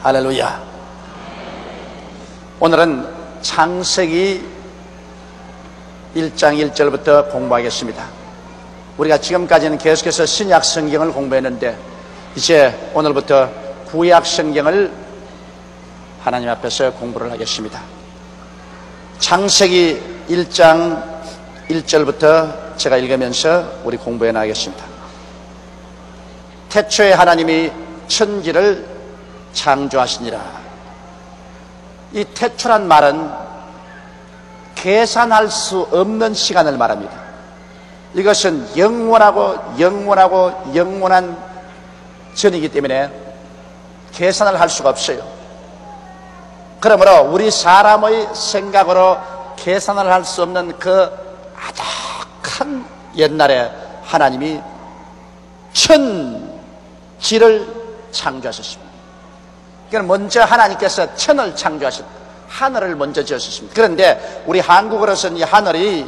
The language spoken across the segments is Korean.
할렐루야. 오늘은 창세기 1장 1절부터 공부하겠습니다. 우리가 지금까지는 계속해서 신약 성경을 공부했는데 이제 오늘부터 구약 성경을 하나님 앞에서 공부를 하겠습니다. 창세기 1장 1절부터 제가 읽으면서 우리 공부해 나가겠습니다. 태초에 하나님이 천지를 창조하시니라. 이 태초란 말은 계산할 수 없는 시간을 말합니다. 이것은 영원한 전이기 때문에 계산을 할 수가 없어요. 그러므로 우리 사람의 생각으로 계산을 할 수 없는 그 아득한 옛날에 하나님이 천지를 창조하셨습니다. 그러니까 먼저 하나님께서 천을 창조하셨다. 하늘을 먼저 지으셨습니다. 그런데 우리 한국어로서는 이 하늘이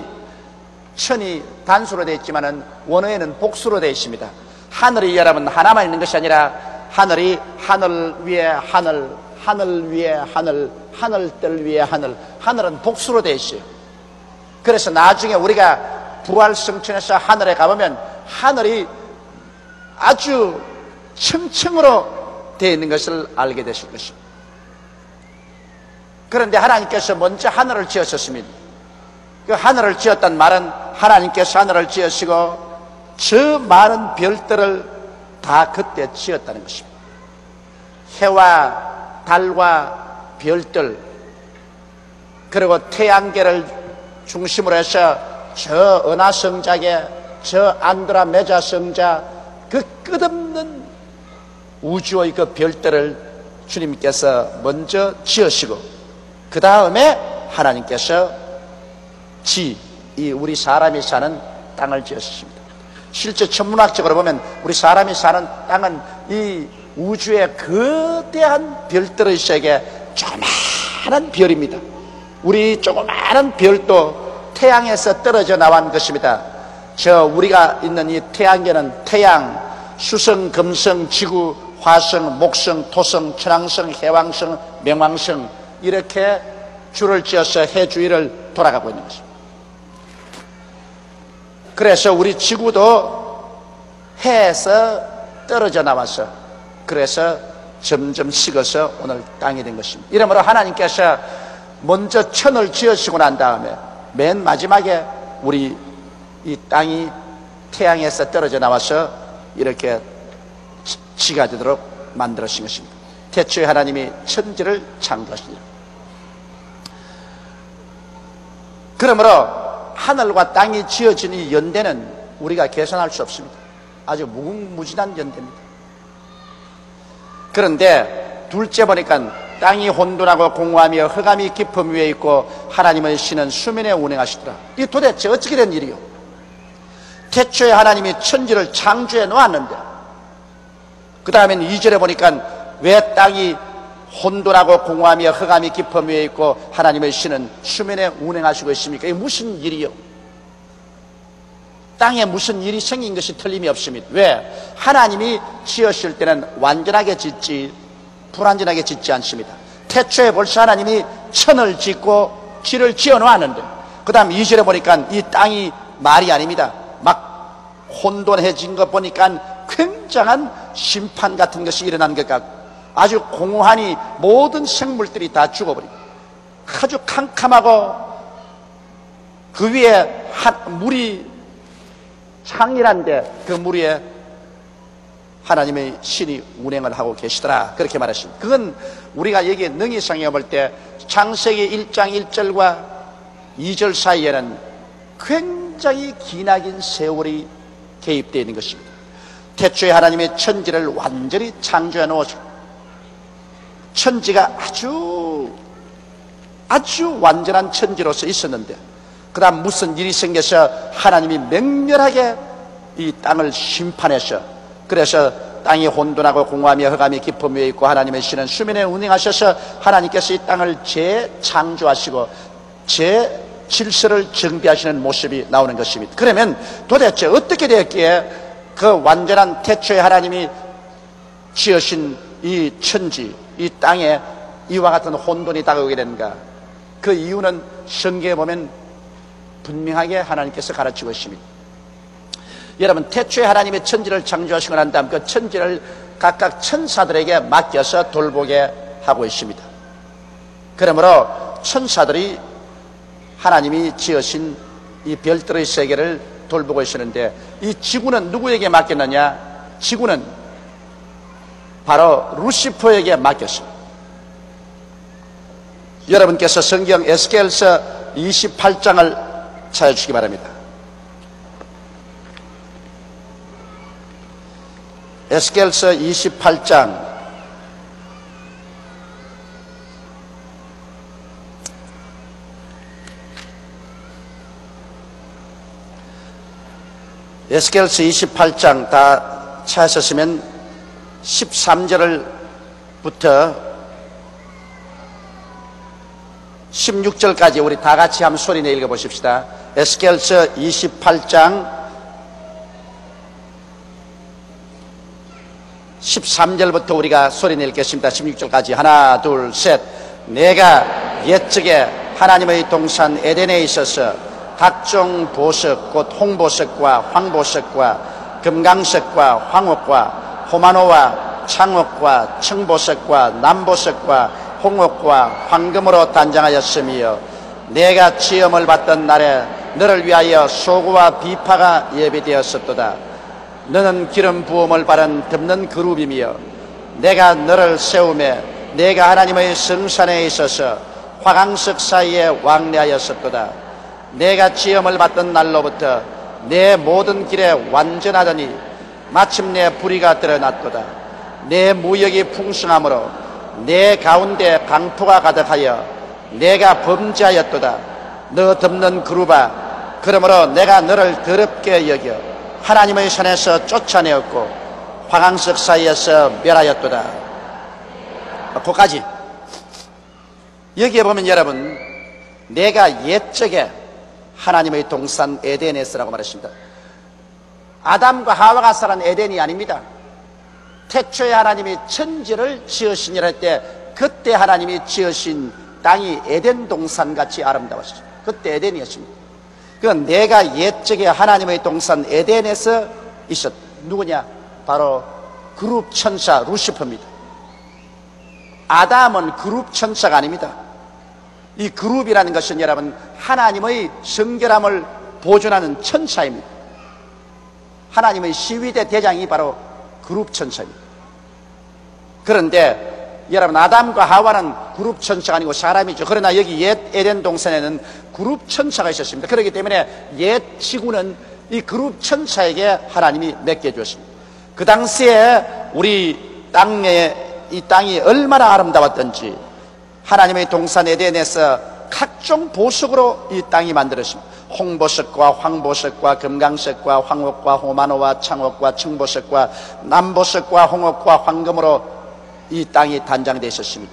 천이 단수로 되어 있지만 원어에는 복수로 되어 있습니다. 하늘이 여러분 하나만 있는 것이 아니라 하늘이 하늘 위에 하늘, 하늘 위에 하늘, 하늘들 위에 하늘, 하늘은 복수로 되어 있어요. 그래서 나중에 우리가 부활성천에서 하늘에 가보면 하늘이 아주 층층으로 되어 있는 것을 알게 되실 것입니다. 그런데 하나님께서 먼저 하늘을 지으셨습니다. 그 하늘을 지었단 말은 하나님께서 하늘을 지으시고 저 많은 별들을 다 그때 지었다는 것입니다. 해와 달과 별들, 그리고 태양계를 중심으로 해서 저 은하성작에 저 안드로메다 성자, 그 끝없는 우주의 그 별들을 주님께서 먼저 지으시고 그 다음에 하나님께서 이 우리 사람이 사는 땅을 지으셨습니다. 실제 천문학적으로 보면 우리 사람이 사는 땅은 이 우주의 거대한 별들의 세계 조그마한 별입니다. 우리 조그마한 별도 태양에서 떨어져 나온 것입니다. 우리가 있는 이 태양계는 태양, 수성, 금성, 지구, 화성, 목성, 토성, 천왕성, 해왕성, 명왕성 이렇게 줄을 지어서 해 주위를 돌아가고 있는 것입니다. 그래서 우리 지구도 해에서 떨어져 나와서 그래서 점점 식어서 오늘 땅이 된 것입니다. 이러므로 하나님께서 먼저 천을 지으시고 난 다음에 맨 마지막에 우리 이 땅이 태양에서 떨어져 나와서 이렇게 지가 되도록 만들어진 것입니다. 태초에 하나님이 천지를 창조하시니라. 그러므로 하늘과 땅이 지어진 이 연대는 우리가 계산할 수 없습니다. 아주 무궁무진한 연대입니다. 그런데 둘째 보니까 땅이 혼돈하고 공허하며 흑암이 깊음 위에 있고 하나님의 신은 수면에 운행하시더라. 이 도대체 어떻게 된 일이요? 태초에 하나님이 천지를 창조해 놓았는데 그 다음에는 2절에 보니까 왜 땅이 혼돈하고 공허하며 흑암이 깊음 위에 있고 하나님의 신은 수면에 운행하시고 있습니까? 이게 무슨 일이요? 땅에 무슨 일이 생긴 것이 틀림이 없습니다. 왜? 하나님이 지으실 때는 완전하게 짓지 불완전하게 짓지 않습니다. 태초에 벌써 하나님이 천을 짓고 지를 지어 놓았는데 그 다음 2절에 보니까 이 땅이 말이 아닙니다. 막 혼돈해진 것 보니까 굉장한 심판 같은 것이 일어난 것 같고 아주 공허하니 모든 생물들이 다 죽어버리고 아주 캄캄하고 그 위에 물이 창이란데 그 물 위에 하나님의 신이 운행을 하고 계시더라 그렇게 말하십니다. 그건 우리가 여기 능히성경에 볼 때 창세기 1장 1절과 2절 사이에는 굉장히 기나긴 세월이 개입되어 있는 것입니다. 태초에 하나님의 천지를 완전히 창조해 놓으시고 천지가 아주 완전한 천지로서 있었는데 그 다음 무슨 일이 생겨서 하나님이 맹렬하게 이 땅을 심판해서 그래서 땅이 혼돈하고 공허하며 흑암이 깊음 위에 있고 하나님의 신은 수면에 운행하셔서 하나님께서 이 땅을 재창조하시고 질서를 정비하시는 모습이 나오는 것입니다. 그러면 도대체 어떻게 되었기에 그 완전한 태초의 하나님이 지으신 이 천지, 이 땅에 이와 같은 혼돈이 다가오게 되는가? 그 이유는 성경에 보면 분명하게 하나님께서 가르치고 있습니다. 여러분, 태초에 하나님의 천지를 창조하시고 난 다음 그 천지를 각각 천사들에게 맡겨서 돌보게 하고 있습니다. 그러므로 천사들이 하나님이 지으신 이 별들의 세계를 돌보고 있었는데, 이 지구는 누구에게 맡겼느냐? 지구는 바로 루시퍼에게 맡겼습니다. 여러분께서 성경 에스겔서 28장을 찾아주시기 바랍니다. 에스겔서 28장 에스겔서 28장 다 찾으셨으면 13절부터 16절까지 우리 다 같이 한번 소리내 읽어보십시다. 에스겔서 28장 13절부터 우리가 소리내 읽겠습니다. 16절까지 하나 둘 셋. 내가 옛적에 하나님의 동산 에덴에 있어서 각종 보석 곧 홍보석과 황보석과 금강석과 황옥과 호마노와 창옥과 청보석과 남보석과 홍옥과 황금으로 단장하였으며, 내가 시험을 받던 날에 너를 위하여 소고와 비파가 예비되었었도다. 너는 기름 부음을 바른 덮는 그룹이며, 내가 너를 세우매 내가 하나님의 성산에 있어서 화강석 사이에 왕래하였었도다. 내가 시험을 받던 날로부터 내 모든 길에 완전하더니 마침내 불의가 드러났도다. 내 무역이 풍성함으로 내 가운데 강포가 가득하여 내가 범죄하였도다. 너 덮는 그룹아, 그러므로 내가 너를 더럽게 여겨 하나님의 산에서 쫓아내었고 화강석 사이에서 멸하였도다. 거기까지. 여기에 보면 여러분, 내가 옛적에 하나님의 동산 에덴에서라고 말했습니다. 아담과 하와가 살은 에덴이 아닙니다. 태초에 하나님이 천지를 지으시니라 할 때, 그때 하나님이 지으신 땅이 에덴 동산같이 아름다웠습니다. 그때 에덴이었습니다. 그건 내가 옛적에 하나님의 동산 에덴에서 있었. 누구냐? 바로 그룹 천사 루시퍼입니다. 아담은 그룹 천사가 아닙니다. 이 그룹이라는 것은 여러분, 하나님의 성결함을 보존하는 천사입니다. 하나님의 시위대 대장이 바로 그룹 천사입니다. 그런데 여러분, 아담과 하와는 그룹 천사가 아니고 사람이죠. 그러나 여기 옛 에덴 동산에는 그룹 천사가 있었습니다. 그렇기 때문에 옛 지구는 이 그룹 천사에게 하나님이 맡겨주었습니다. 그 당시에 우리 이 땅이 얼마나 아름다웠던지, 하나님의 동산 에덴에서 각종 보석으로 이 땅이 만들어졌습니다. 홍보석과 황보석과 금강석과 황옥과 호마노와 창옥과 청보석과 남보석과 홍옥과 황금으로 이 땅이 단장되어 있었습니다.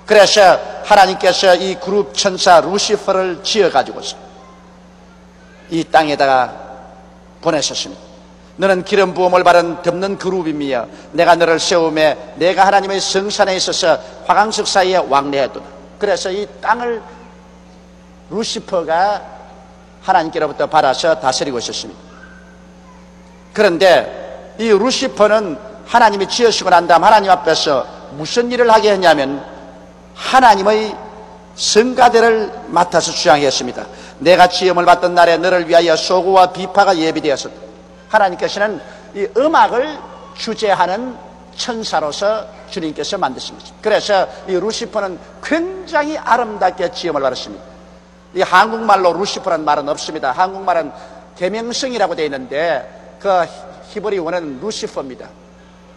그래서 하나님께서 이 그룹 천사 루시퍼를 지어가지고서 이 땅에다가 보내셨습니다. 너는 기름 부음을 바른 덮는 그룹이며, 내가 너를 세우매 내가 하나님의 성산에 있어서 화강석 사이에 왕래했도다. 그래서 이 땅을 루시퍼가 하나님께로부터 받아서 다스리고 있었습니다. 그런데 이 루시퍼는 하나님이 지으시고 난 다음 하나님 앞에서 무슨 일을 하게 했냐면, 하나님의 성가대를 맡아서 수양했습니다. 내가 시험을 받던 날에 너를 위하여 소고와 비파가 예비되었었다. 하나님께서는 이 음악을 주재하는 천사로서 주님께서 만드신 것입니다. 그래서 이 루시퍼는 굉장히 아름답게 지음을 받았습니다. 이 한국말로 루시퍼라는 말은 없습니다. 한국말은 계명성이라고 되어 있는데 그 히브리 원어는 루시퍼입니다.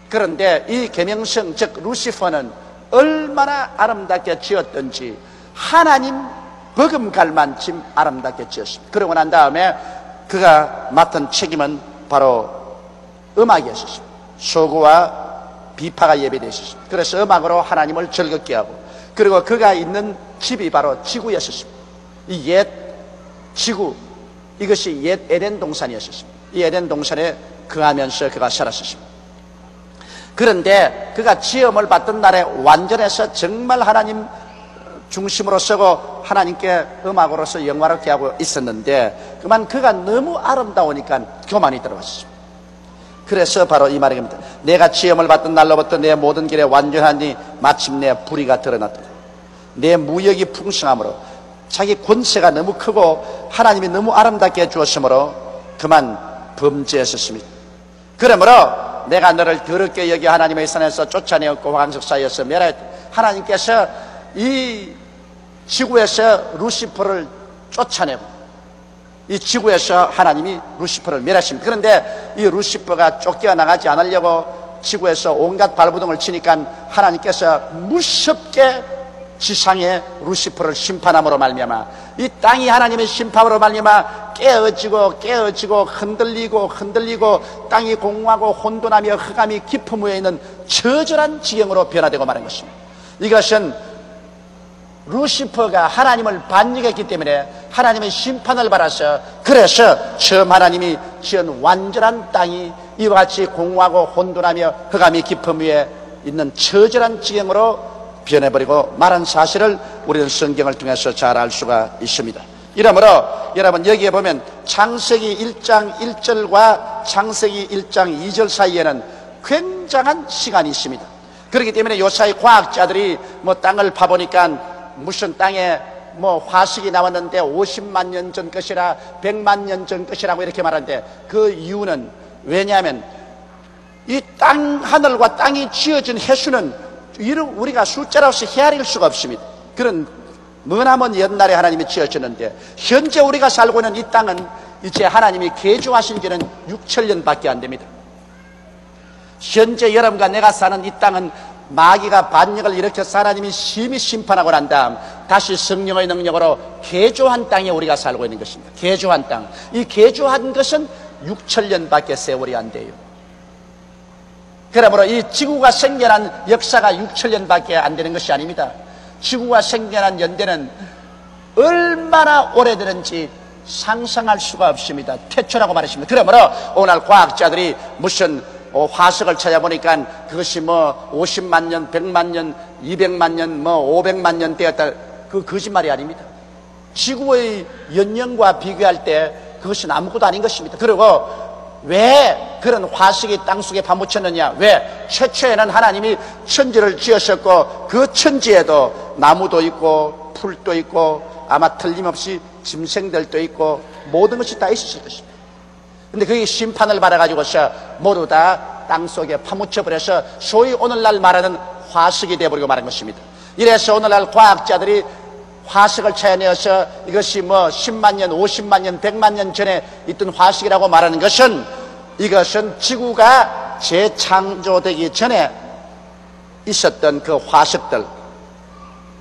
그런데 이 계명성, 즉 루시퍼는 얼마나 아름답게 지었던지 하나님 버금갈만큼 아름답게 지었습니다. 그러고 난 다음에 그가 맡은 책임은 바로 음악이었습니다. 소고와 비파가 예배되어 있었습니다. 그래서 음악으로 하나님을 즐겁게 하고, 그리고 그가 있는 집이 바로 지구였습니다. 이 옛 지구, 이것이 옛 에덴 동산이었습니다. 이 에덴 동산에 거하면서 그가 살았습니다. 그런데 그가 지음을 받던 날에 완전해서 정말 하나님 중심으로 서고 하나님께 음악으로서 영화롭게 하고 있었는데 그만 그가 너무 아름다우니까 교만이 들어갔습니다. 그래서 바로 이 말입니다. 내가 지음을 받던 날로부터 내 모든 길에 완전하니 마침내 불의가 드러났다. 내 무역이 풍성함으로 자기 권세가 너무 크고 하나님이 너무 아름답게 해주었으므로 그만 범죄했었습니다. 그러므로 내가 너를 더럽게 여겨 하나님의 산에서 쫓아내었고 황석 사이에서 멸하였다. 하나님께서 이 지구에서 루시퍼를 쫓아내고 이 지구에서 하나님이 루시퍼를 멸하십니다. 그런데 이 루시퍼가 쫓겨나가지 않으려고 지구에서 온갖 발부동을 치니까 하나님께서 무섭게 지상에 루시퍼를 심판함으로 말미암아 이 땅이 하나님의 심판으로 말미암아 깨어지고 흔들리고 땅이 공허하고 혼돈하며 흑암이 깊음 위에 있는 처절한 지경으로 변화되고 마는 것입니다. 이것은 루시퍼가 하나님을 반역했기 때문에 하나님의 심판을 받아서 그래서 처음 하나님이 지은 완전한 땅이 이와 같이 공허하고 혼돈하며 흑암이 깊음 위에 있는 처절한 지경으로 변해버리고 말한 사실을 우리는 성경을 통해서 잘 알 수가 있습니다. 이러므로 여러분 여기에 보면 창세기 1장 1절과 창세기 1장 2절 사이에는 굉장한 시간이 있습니다. 그렇기 때문에 요사이 과학자들이 땅을 파보니까 무슨 땅에 화석이 나왔는데 50만 년 전 것이라 100만 년 전 것이라고 이렇게 말하는데 그 이유는 왜냐하면 이 땅 하늘과 땅이 지어진 해수는 우리가 숫자로서 헤아릴 수가 없습니다. 그런 머나먼 옛날에 하나님이 지어졌는데 현재 우리가 살고 있는 이 땅은 이제 하나님이 개조하신 지는 6천년밖에 안 됩니다. 현재 여러분과 내가 사는 이 땅은 마귀가 반역을 일으켜서 하나님이 심히 심판하고 난 다음 다시 성령의 능력으로 개조한 땅에 우리가 살고 있는 것입니다. 개조한 땅. 이 개조한 것은 6천년밖에 세월이 안 돼요. 그러므로 이 지구가 생겨난 역사가 6천년밖에 안 되는 것이 아닙니다. 지구가 생겨난 연대는 얼마나 오래되는지 상상할 수가 없습니다. 태초라고 말했습니다. 그러므로 오늘 과학자들이 무슨 화석을 찾아보니까 그것이 50만 년, 100만 년, 200만 년, 500만 년 되었다. 그 거짓말이 아닙니다. 지구의 연령과 비교할 때 그것은 아무것도 아닌 것입니다. 그리고 왜 그런 화석이 땅속에 파묻혔느냐? 왜? 최초에는 하나님이 천지를 지으셨고 그 천지에도 나무도 있고 풀도 있고 아마 틀림없이 짐승들도 있고 모든 것이 다 있었을 것입니다. 근데 그게 심판을 받아가지고서 모두 다 땅속에 파묻혀버려서 소위 오늘날 말하는 화석이 되어버리고 말한 것입니다. 이래서 오늘날 과학자들이 화석을 찾아내어서 이것이 10만 년, 50만 년, 100만 년 전에 있던 화석이라고 말하는 것은 이것은 지구가 재창조되기 전에 있었던 그 화석들,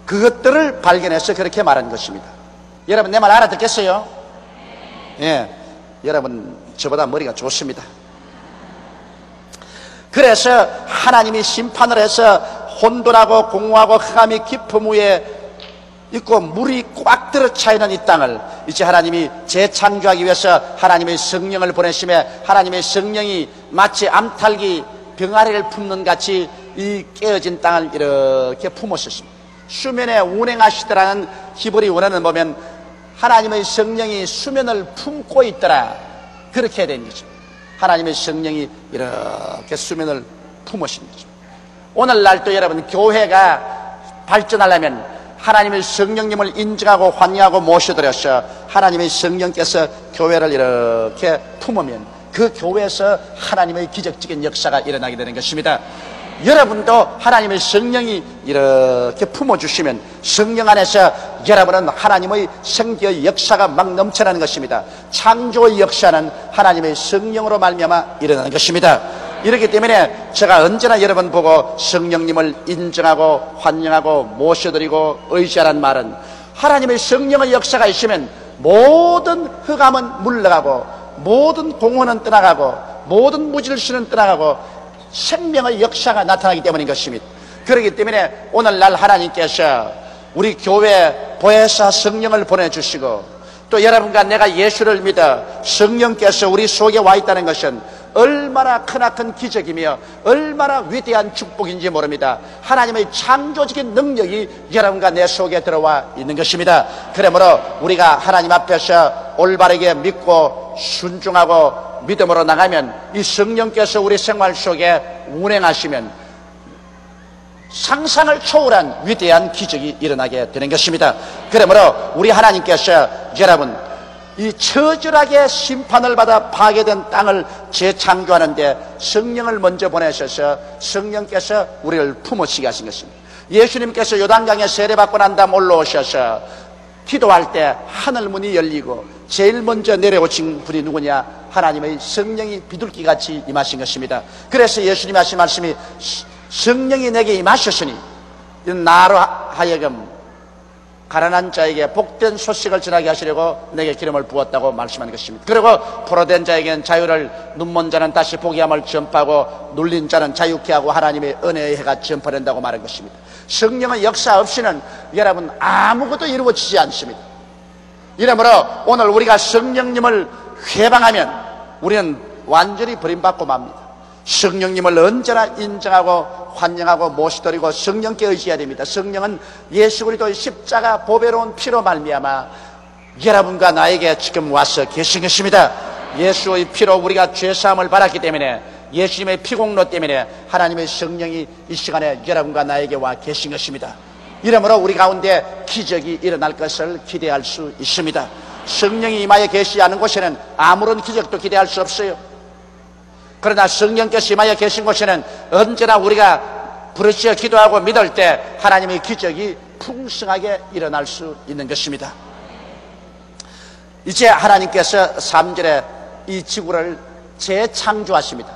그것들을 발견해서 그렇게 말한 것입니다. 여러분 내 말 알아듣겠어요? 예, 여러분 저보다 머리가 좋습니다. 그래서 하나님이 심판을 해서 혼돈하고 공허하고 흑암이 깊음 위에 있고 물이 꽉 들어차있는 이 땅을 이제 하나님이 재창조하기 위해서 하나님의 성령을 보내심에 하나님의 성령이 마치 암탉이 병아리를 품는 같이 이 깨어진 땅을 이렇게 품었습니다. 수면에 운행하시더라는 히브리 원어는 보면 하나님의 성령이 수면을 품고 있더라, 그렇게 된 거죠. 하나님의 성령이 이렇게 수면을 품으신 거죠. 오늘날도 여러분 교회가 발전하려면 하나님의 성령님을 인정하고 환영하고 모셔드려서 하나님의 성령께서 교회를 이렇게 품으면 그 교회에서 하나님의 기적적인 역사가 일어나게 되는 것입니다. 여러분도 하나님의 성령이 이렇게 품어주시면 성령 안에서 여러분은 하나님의 생기의 역사가 막 넘쳐나는 것입니다. 창조의 역사는 하나님의 성령으로 말미암아 일어나는 것입니다. 이렇기 때문에 제가 언제나 여러분 보고 성령님을 인정하고 환영하고 모셔드리고 의지하라는 말은 하나님의 성령의 역사가 있으면 모든 흑암은 물러가고 모든 공허는 떠나가고 모든 무질서는 떠나가고 생명의 역사가 나타나기 때문인 것입니다. 그렇기 때문에 오늘날 하나님께서 우리 교회 보혜사 성령을 보내주시고 또 여러분과 내가 예수를 믿어 성령께서 우리 속에 와 있다는 것은 얼마나 크나큰 기적이며 얼마나 위대한 축복인지 모릅니다. 하나님의 창조적인 능력이 여러분과 내 속에 들어와 있는 것입니다. 그러므로 우리가 하나님 앞에서 올바르게 믿고 순종하고 믿음으로 나가면 이 성령께서 우리 생활 속에 운행하시면 상상을 초월한 위대한 기적이 일어나게 되는 것입니다. 그러므로 우리 하나님께서 여러분 이 처절하게 심판을 받아 파괴된 땅을 재창조하는데 성령을 먼저 보내셔서 성령께서 우리를 품으시게 하신 것입니다. 예수님께서 요단강에 세례받고 난 다음 올라오셔서 기도할 때 하늘문이 열리고 제일 먼저 내려오신 분이 누구냐? 하나님의 성령이 비둘기같이 임하신 것입니다. 그래서 예수님이 하신 말씀이 성령이 내게 임하셨으니 나로 하여금 가난한 자에게 복된 소식을 전하게 하시려고 내게 기름을 부었다고 말씀하는 것입니다. 그리고 포로된 자에게는 자유를, 눈먼 자는 다시 보게 함을 전파하고 눌린 자는 자유케 하고 하나님의 은혜의 해가 전파된다고 말한 것입니다. 성령의 역사 없이는 여러분 아무것도 이루어지지 않습니다. 이러므로 오늘 우리가 성령님을 회방하면 우리는 완전히 버림받고 맙니다. 성령님을 언제나 인정하고 환영하고 모시드리고 성령께 의지해야 됩니다. 성령은 예수 그리스도의 십자가 보배로운 피로 말미암아 여러분과 나에게 지금 와서 계신 것입니다. 예수의 피로 우리가 죄사함을 받았기 때문에, 예수님의 피공로 때문에 하나님의 성령이 이 시간에 여러분과 나에게 와 계신 것입니다. 이러므로 우리 가운데 기적이 일어날 것을 기대할 수 있습니다. 성령이 임하여 계시지 않은 곳에는 아무런 기적도 기대할 수 없어요. 그러나 성령께서 임하여 계신 곳에는 언제나 우리가 부르짖어 기도하고 믿을 때 하나님의 기적이 풍성하게 일어날 수 있는 것입니다. 이제 하나님께서 3절에 이 지구를 재창조하십니다.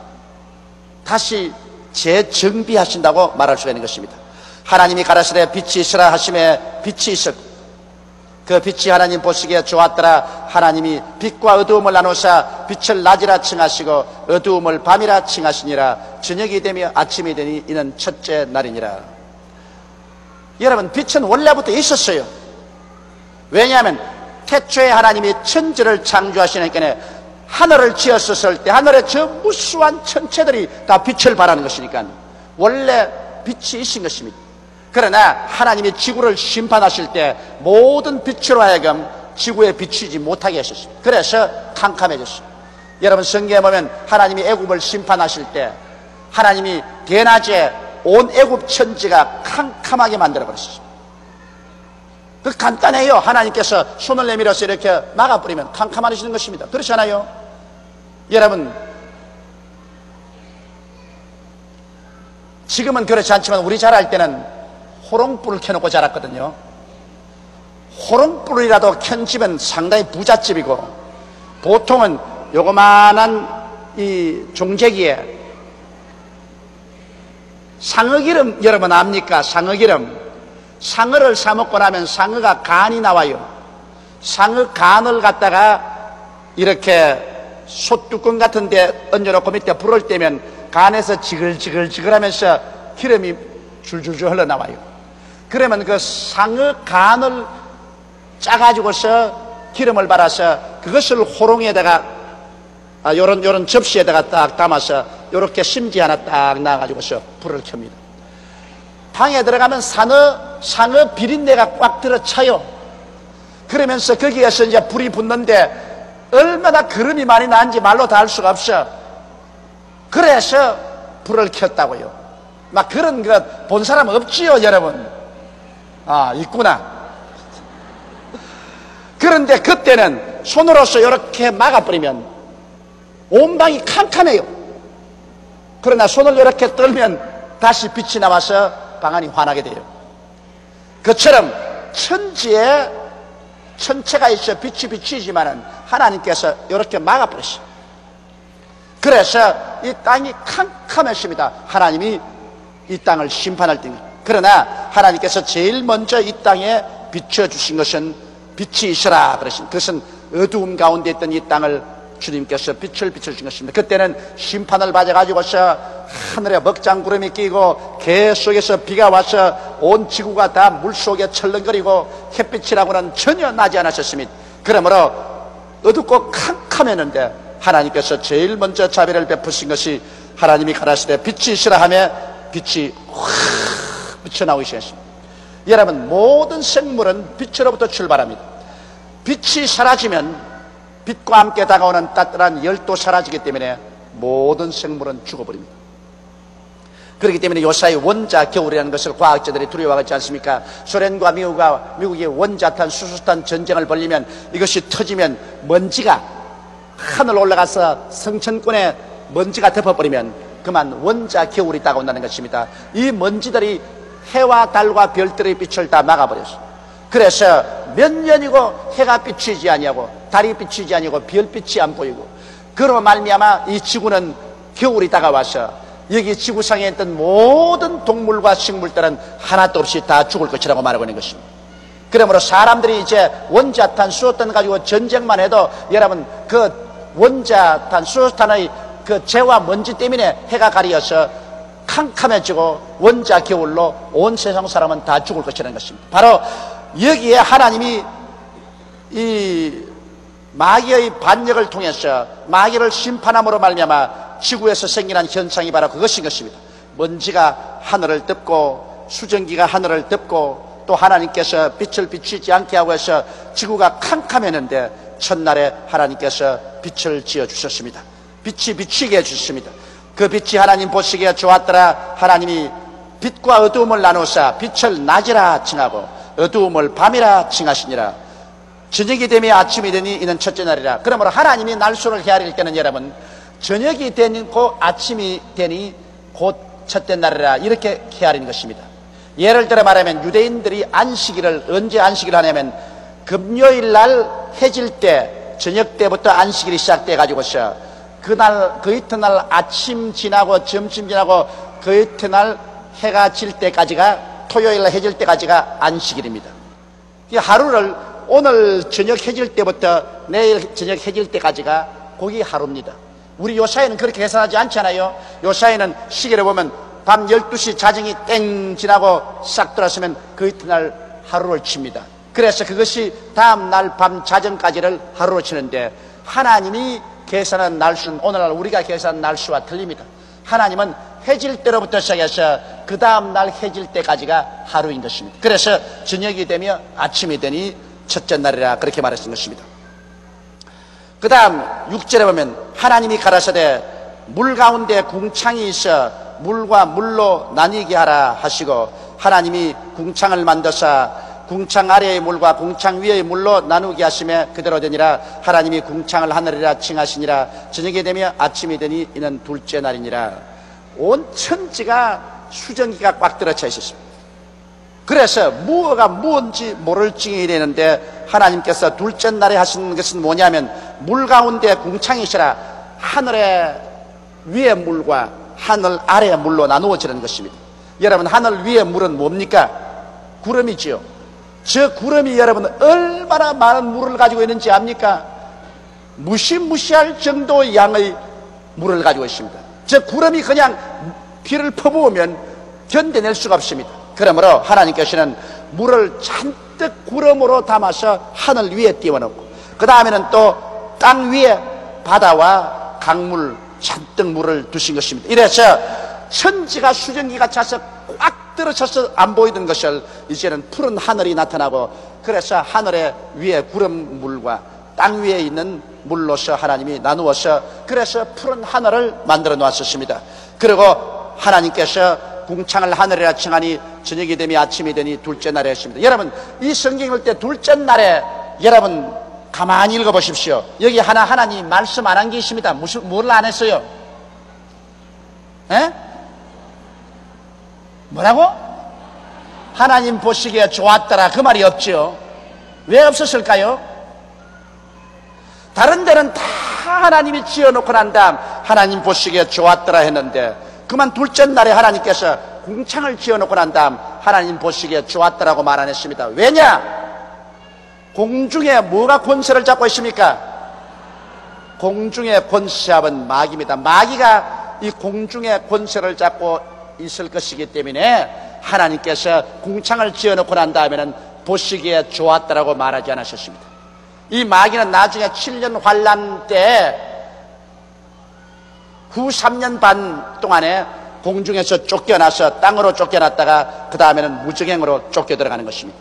다시 재정비하신다고 말할 수가 있는 것입니다. 하나님이 가라사대 빛이 있으라 하심에 빛이 있었고 그 빛이 하나님 보시기에 좋았더라. 하나님이 빛과 어두움을 나누사 빛을 낮이라 칭하시고 어두움을 밤이라 칭하시니라. 저녁이 되며 아침이 되니 이는 첫째 날이니라. 여러분, 빛은 원래부터 있었어요. 왜냐하면 태초에 하나님이 천지를 창조하시니까 하늘을 지었을 때 하늘의 저 무수한 천체들이 다 빛을 발하는 것이니까 원래 빛이 있신 것입니다. 그러나 하나님이 지구를 심판하실 때 모든 빛으로 하여금 지구에 비추지 못하게 하셨습니다. 그래서 캄캄해졌습니다. 여러분, 성경에 보면 하나님이 애굽을 심판하실 때 하나님이 대낮에 온 애굽 천지가 캄캄하게 만들어버렸습니다. 그 간단해요. 하나님께서 손을 내밀어서 이렇게 막아버리면 캄캄해지는 것입니다. 그렇잖아요. 여러분, 지금은 그렇지 않지만 우리 자랄 때는 호롱불을 켜놓고 자랐거든요. 호롱불이라도 켠 집은 상당히 부잣집이고, 보통은 요거만한 이 종재기에 상어기름, 여러분 압니까? 상어기름. 상어를 사먹고 나면 상어가 간이 나와요. 상어 간을 갖다가 이렇게 솥뚜껑 같은 데 얹어놓고 밑에 불을 떼면 간에서 지글지글 하면서 기름이 줄줄줄 흘러나와요. 그러면 그 상어 간을 짜가지고서 기름을 발라서 그것을 호롱에다가 요런 접시에다가 딱 담아서 요렇게 심지 하나 딱 놔가지고서 불을 켭니다. 방에 들어가면 상어 비린내가 꽉 들어차요. 그러면서 거기에서 이제 불이 붙는데 얼마나 기름이 많이 나는지 말로 다 할 수가 없어. 그래서 불을 켰다고요. 막 그런 것 본 사람 없지요, 여러분? 아, 있구나. 그런데 그때는 손으로서 이렇게 막아버리면 온 방이 캄캄해요. 그러나 손을 이렇게 떨면 다시 빛이 나와서 방 안이 환하게 돼요. 그처럼 천지에 천체가 있어 빛이 비치지만은 하나님께서 이렇게 막아버렸어요. 그래서 이 땅이 캄캄했습니다. 하나님이 이 땅을 심판할 때입니다. 그러나 하나님께서 제일 먼저 이 땅에 비춰주신 것은 빛이 있으라 그러신, 그것은 어두움 가운데 있던 이 땅을 주님께서 빛을 비춰주신 것입니다. 그때는 심판을 받아가지고서 하늘에 먹장구름이 끼고 개 속에서 비가 와서 온 지구가 다 물속에 철렁거리고 햇빛이라고는 전혀 나지 않았었습니다. 그러므로 어둡고 캄캄했는데 하나님께서 제일 먼저 자비를 베푸신 것이 하나님이 가라사대 빛이 있으라 하며 빛이 확 비쳐나오기 시작했습니다. 여러분, 모든 생물은 빛으로부터 출발합니다. 빛이 사라지면 빛과 함께 다가오는 따뜻한 열도 사라지기 때문에 모든 생물은 죽어버립니다. 그렇기 때문에 요사이 원자 겨울이라는 것을 과학자들이 두려워하지 않습니까? 소련과 미국이 원자탄, 수소탄 전쟁을 벌리면, 이것이 터지면 먼지가 하늘 올라가서 성천권에 먼지가 덮어버리면 그만 원자 겨울이 다가온다는 것입니다. 이 먼지들이 해와 달과 별들의 빛을 다 막아버렸어요. 그래서 몇 년이고 해가 비치지 아니하고 달이 비치지 아니하고 별빛이 안 보이고, 그로 말미암아 이 지구는 겨울이 다가와서 여기 지구상에 있던 모든 동물과 식물들은 하나도 없이 다 죽을 것이라고 말하고 있는 것입니다. 그러므로 사람들이 이제 원자탄, 수소탄 가지고 전쟁만 해도 여러분, 그 원자탄, 수소탄의 그 재와 먼지 때문에 해가 가려서 캄캄해지고 원자 겨울로 온 세상 사람은 다 죽을 것이라는 것입니다. 바로 여기에 하나님이 이 마귀의 반역을 통해서 마귀를 심판함으로 말미암아 지구에서 생기는 현상이 바로 그것인 것입니다. 먼지가 하늘을 덮고 수증기가 하늘을 덮고 또 하나님께서 빛을 비추지 않게 하고 해서 지구가 캄캄했는데 첫날에 하나님께서 빛을 지어주셨습니다. 빛이 비치게 해주셨습니다. 그 빛이 하나님 보시기에 좋았더라. 하나님이 빛과 어두움을 나누사 빛을 낮이라 칭하고 어두움을 밤이라 칭하시니라. 저녁이 되며 아침이 되니 이는 첫째 날이라. 그러므로 하나님이 날수를 헤아릴 때는 여러분, 저녁이 되니 곧 아침이 되니 곧 첫째 날이라, 이렇게 헤아리는 것입니다. 예를 들어 말하면 유대인들이 안식일을 언제 안식일을 하냐면 금요일 날 해질 때 저녁 때부터 안식일이 시작돼 가지고서 그날 그 이튿날 아침 지나고 점심 지나고 그 이튿날 해가 질 때까지가, 토요일 날 해질 때까지가 안식일입니다. 이 하루를 오늘 저녁 해질 때부터 내일 저녁 해질 때까지가 거기 하루입니다. 우리 요사이는 그렇게 계산하지 않잖아요. 요사이는 시계를 보면 밤 12시 자정이 땡 지나고 싹 돌아서면 그 이튿날 하루를 칩니다. 그래서 그것이 다음 날 밤 자정까지를 하루로 치는데, 하나님이 계산한 날수는 오늘날 우리가 계산한 날수와 틀립니다. 하나님은 해질 때로부터 시작해서 그 다음 날 해질 때까지가 하루인 것입니다. 그래서 저녁이 되며 아침이 되니 첫째 날이라, 그렇게 말했던 것입니다. 그 다음 6절에 보면 하나님이 가라사대 물 가운데 궁창이 있어 물과 물로 나뉘게 하라 하시고, 하나님이 궁창을 만드사 궁창 아래의 물과 궁창 위의 물로 나누게 하시며 그대로 되니라. 하나님이 궁창을 하늘이라 칭하시니라. 저녁이 되며 아침이 되니 이는 둘째 날이니라. 온 천지가 수증기가 꽉 들어차 있었습니다. 그래서 무엇가 무엇인지 모를 징이 되는데, 하나님께서 둘째 날에 하시는 것은 뭐냐면 물 가운데 궁창이시라, 하늘의 위의 물과 하늘 아래의 물로 나누어지는 것입니다. 여러분, 하늘 위의 물은 뭡니까? 구름이지요. 저 구름이 여러분 얼마나 많은 물을 가지고 있는지 압니까? 무시무시할 정도의 양의 물을 가지고 있습니다. 저 구름이 그냥 비를 퍼부으면 견뎌낼 수가 없습니다. 그러므로 하나님께서는 물을 잔뜩 구름으로 담아서 하늘 위에 띄워놓고, 그 다음에는 또 땅 위에 바다와 강물 잔뜩 물을 두신 것입니다. 이래서 천지가 수증기가 차서 꽉 들어차서 안 보이던 것을 이제는 푸른 하늘이 나타나고, 그래서 하늘의 위에 구름 물과 땅 위에 있는 물로서 하나님이 나누어서 그래서 푸른 하늘을 만들어 놓았었습니다. 그리고 하나님께서 궁창을 하늘이라 칭하니 저녁이 되며 아침이 되니 둘째 날에 했습니다. 여러분, 이 성경 읽을 때 둘째 날에 여러분 가만히 읽어보십시오. 여기 하나님 말씀 안 한 게 있습니다. 뭘 안 했어요? 에? 뭐라고? 하나님 보시기에 좋았더라, 그 말이 없죠. 왜 없었을까요? 다른 데는 다 하나님이 지어놓고 난 다음 하나님 보시기에 좋았더라 했는데, 그만 둘째 날에 하나님께서 궁창을 지어놓고 난 다음 하나님 보시기에 좋았더라고 말 안 했습니다. 왜냐? 공중에 뭐가 권세를 잡고 있습니까? 공중의 권세잡은 마귀입니다. 마귀가 이 공중의 권세를 잡고 있을 것이기 때문에 하나님께서 궁창을 지어놓고 난 다음에는 보시기에 좋았더라고 말하지 않으셨습니다. 이 마귀는 나중에 7년 환란 때 후 3년 반 동안에 공중에서 쫓겨나서 땅으로 쫓겨났다가 그 다음에는 무적행으로 쫓겨 들어가는 것입니다.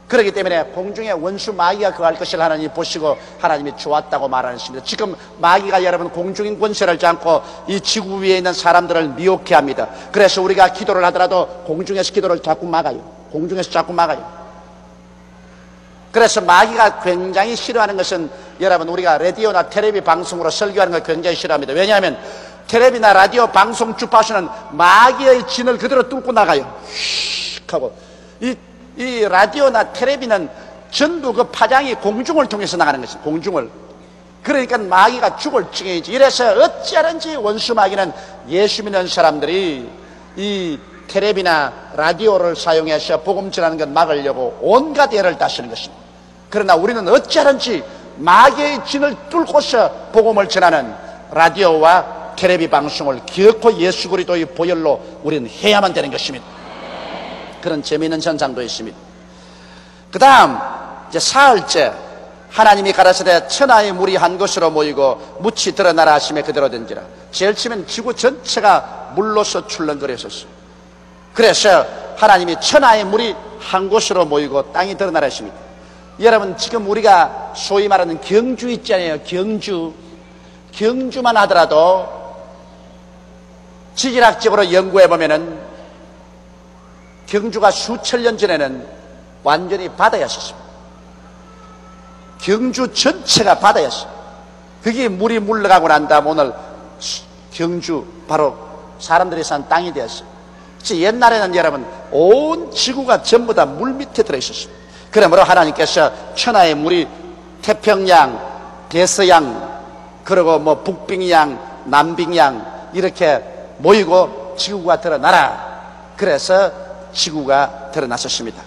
그렇기 때문에 공중에 원수 마귀가 거할 것을 하나님이 보시고 하나님이 좋았다고 말하는 것입니다. 지금 마귀가 여러분 공중인 권세를 잡고 이 지구 위에 있는 사람들을 미혹해 합니다. 그래서 우리가 기도를 하더라도 공중에서 기도를 자꾸 막아요. 공중에서 자꾸 막아요. 그래서 마귀가 굉장히 싫어하는 것은 여러분 우리가 라디오나 텔레비 방송으로 설교하는 걸 굉장히 싫어합니다. 왜냐하면 텔레비나 라디오 방송 주파수는 마귀의 진을 그대로 뚫고 나가요. 휙 하고 이 라디오나 텔레비는 전부 그 파장이 공중을 통해서 나가는 것이죠. 공중을. 그러니까 마귀가 죽을 지경이지. 이래서 어찌하든지 원수 마귀는 예수 믿는 사람들이 이 텔레비나 라디오를 사용해서 복음 전하는 것 막으려고 온갖 애를 다시는 것입니다. 그러나 우리는 어찌하든지 마귀의 진을 뚫고서 복음을 전하는 라디오와 텔레비 방송을 기어코 예수 그리스도의 보혈로 우리는 해야만 되는 것입니다. 그런 재미있는 현상도 있습니다. 그 다음 이제 사흘째 하나님이 가라사대 천하의 물이 한 곳으로 모이고 묻이 드러나라 하심에 그대로 된지라. 제일 처음엔 지구 전체가 물로서 출렁거렸었어요. 그래서 하나님이 천하의 물이 한 곳으로 모이고 땅이 드러나라 하십니다. 여러분 지금 우리가 소위 말하는 경주 있잖아요. 경주만 하더라도 지질학적으로 연구해보면은 경주가 수천 년 전에는 완전히 바다였었습니다. 경주 전체가 바다였어요. 그게 물이 물러가고 난 다음 오늘 경주 바로 사람들이 산 땅이 되었어요. 옛날에는 여러분 온 지구가 전부 다 물 밑에 들어있었습니다. 그러므로 하나님께서 천하의 물이 태평양, 대서양, 그리고 뭐 북빙양, 남빙양 이렇게 모이고 지구가 드러나라. 그래서 지구가 드러났었습니다.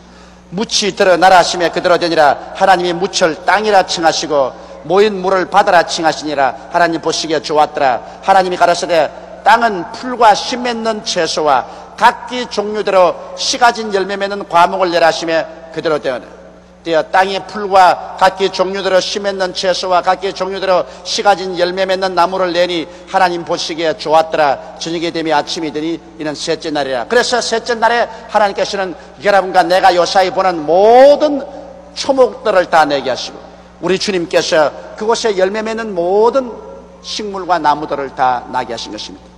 묻이 드러나라 하시며 그대로 되니라. 하나님이 묻을 땅이라 칭하시고 모인 물을 바다라 칭하시니라. 하나님 보시기에 좋았더라. 하나님이 가라사대 땅은 풀과 씨 맺는 채소와 각기 종류대로 씨 가진 열매 맺는 과목을 내라 하시며 그대로 되어라. 땅이 풀과 각기 종류대로 씨 맺는 채소와 각기 종류대로 씨 가진 열매 맺는 나무를 내니 하나님 보시기에 좋았더라. 저녁이 되며 아침이 되니 이는 셋째 날이라. 그래서 셋째 날에 하나님께서는 여러분과 내가 요사이 보는 모든 초목들을 다 내게 하시고 우리 주님께서 그곳에 열매 맺는 모든 식물과 나무들을 다 나게 하신 것입니다.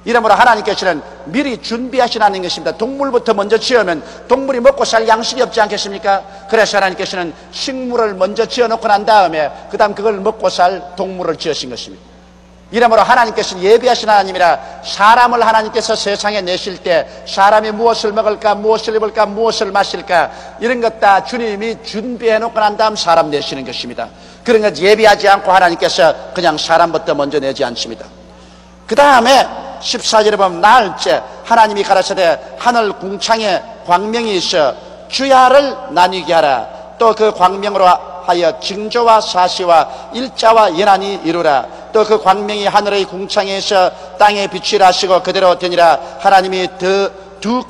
이러므로 하나님께서는 미리 준비하시라는 것입니다. 동물부터 먼저 지으면 동물이 먹고 살 양식이 없지 않겠습니까? 그래서 하나님께서는 식물을 먼저 지어놓고 난 다음에 그 다음 그걸 먹고 살 동물을 지으신 것입니다. 이러므로 하나님께서는 예비하신 하나님이라. 사람을 하나님께서 세상에 내실 때 사람이 무엇을 먹을까, 무엇을 입을까, 무엇을 마실까 이런 것 다 주님이 준비해놓고 난 다음 사람 내시는 것입니다. 그런 것 예비하지 않고 하나님께서 그냥 사람부터 먼저 내지 않습니다. 그 다음에 14절에 보면 나흘째 하나님이 가라사대 하늘 궁창에 광명이 있어 주야를 나뉘게 하라. 또 그 광명으로 하여 징조와 사시와 일자와 연한이 이루라. 또 그 광명이 하늘의 궁창에 있어 땅에 빛이라 하시고 그대로 되니라. 하나님이 두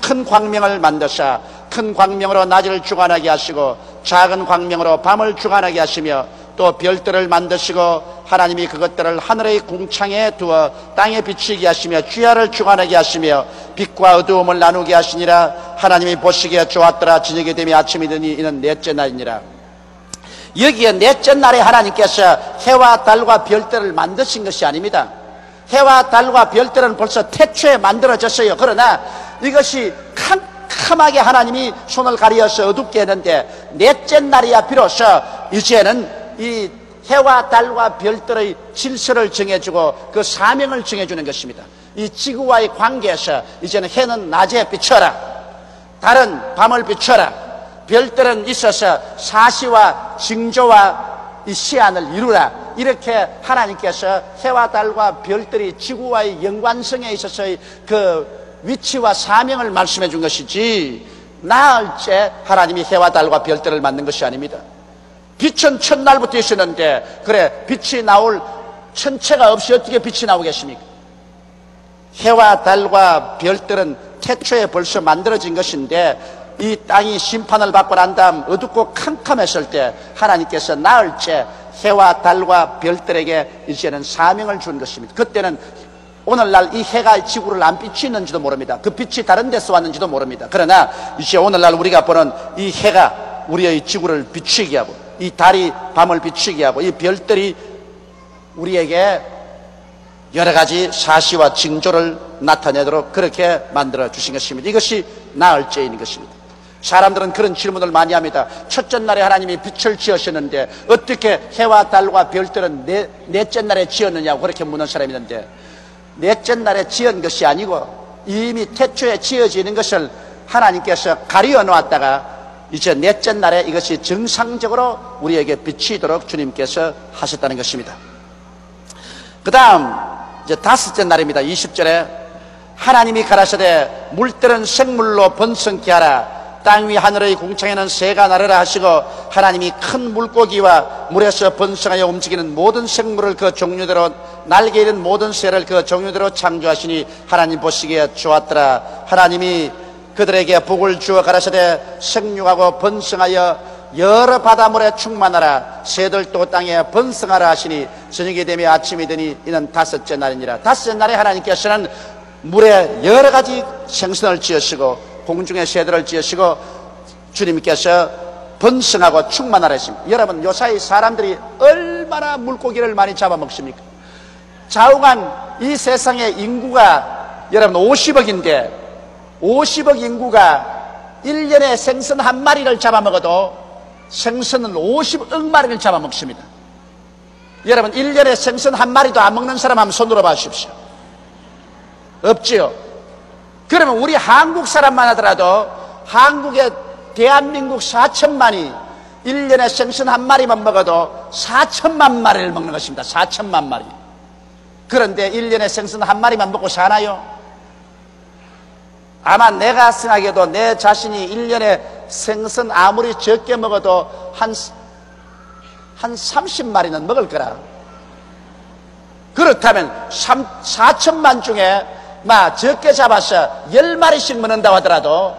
큰 광명을 만드사 큰 광명으로 낮을 주관하게 하시고 작은 광명으로 밤을 주관하게 하시며 또 별들을 만드시고 하나님이 그것들을 하늘의 궁창에 두어 땅에 비치게 하시며 주야를 주관하게 하시며 빛과 어두움을 나누게 하시니라. 하나님이 보시기에 좋았더라. 저녁이 되며 아침이 되니 이는 넷째 날이니라. 여기에 넷째 날에 하나님께서 해와 달과 별들을 만드신 것이 아닙니다. 해와 달과 별들은 벌써 태초에 만들어졌어요. 그러나 이것이 캄캄하게 하나님이 손을 가리어서 어둡게 했는데 넷째 날이야 비로소 이제는 이 해와 달과 별들의 질서를 정해주고 그 사명을 정해주는 것입니다. 이 지구와의 관계에서 이제는 해는 낮에 비춰라, 달은 밤을 비춰라, 별들은 있어서 사시와 징조와 이 시안을 이루라. 이렇게 하나님께서 해와 달과 별들이 지구와의 연관성에 있어서의 그 위치와 사명을 말씀해 준 것이지 나흘째 하나님이 해와 달과 별들을 만든 것이 아닙니다. 빛은 첫날부터 있었는데 그래 빛이 나올 천체가 없이 어떻게 빛이 나오겠습니까? 해와 달과 별들은 태초에 벌써 만들어진 것인데 이 땅이 심판을 받고 난 다음 어둡고 캄캄했을 때 하나님께서 나흘째 해와 달과 별들에게 이제는 사명을 준 것입니다. 그때는 오늘날 이 해가 지구를 안 비추는지도 모릅니다. 그 빛이 다른 데서 왔는지도 모릅니다. 그러나 이제 오늘날 우리가 보는 이 해가 우리의 지구를 비추게 하고, 이 달이 밤을 비추게 하고, 이 별들이 우리에게 여러 가지 사시와 징조를 나타내도록 그렇게 만들어 주신 것입니다. 이것이 나흘째인 것입니다. 사람들은 그런 질문을 많이 합니다. 첫째 날에 하나님이 빛을 지으셨는데 어떻게 해와 달과 별들은 넷째 날에 지었느냐고 그렇게 묻는 사람이 있는데, 넷째 날에 지은 것이 아니고 이미 태초에 지어지는 것을 하나님께서 가리어 놓았다가 이제 넷째 날에 이것이 정상적으로 우리에게 비치도록 주님께서 하셨다는 것입니다. 그 다음 이제 다섯째 날입니다. 20절에 하나님이 가라사대 물들은 생물로 번성케 하라. 땅 위 하늘의 궁창에는 새가 나르라 하시고, 하나님이 큰 물고기와 물에서 번성하여 움직이는 모든 생물을 그 종류대로, 날개 잃은 모든 새를 그 종류대로 창조하시니 하나님 보시기에 좋았더라. 하나님이 그들에게 복을 주어 가라사대 생육하고 번성하여 여러 바닷물에 충만하라. 새들도 땅에 번성하라 하시니 저녁이 되며 아침이 되니 이는 다섯째 날이니라. 다섯째 날에 하나님께서는 물에 여러 가지 생선을 지으시고 공중의 새들을 지으시고 주님께서 번성하고 충만하라 했습니다. 여러분, 요사이 사람들이 얼마나 물고기를 많이 잡아먹습니까? 좌우간 이 세상의 인구가 여러분 50억인데 50억 인구가 1년에 생선 한 마리를 잡아먹어도 생선은 50억 마리를 잡아먹습니다. 여러분, 1년에 생선 한 마리도 안 먹는 사람 한번 손들어 봐 주십시오. 없지요? 그러면 우리 한국 사람만 하더라도 한국의 대한민국 4천만이 1년에 생선 한 마리만 먹어도 4천만 마리를 먹는 것입니다. 4천만 마리. 그런데 1년에 생선 한 마리만 먹고 사나요? 아마 내가 생각해도 내 자신이 1년에 생선 아무리 적게 먹어도 한 30마리는 먹을 거라. 그렇다면 4천만 중에 적게 잡아서 10마리씩 먹는다고 하더라도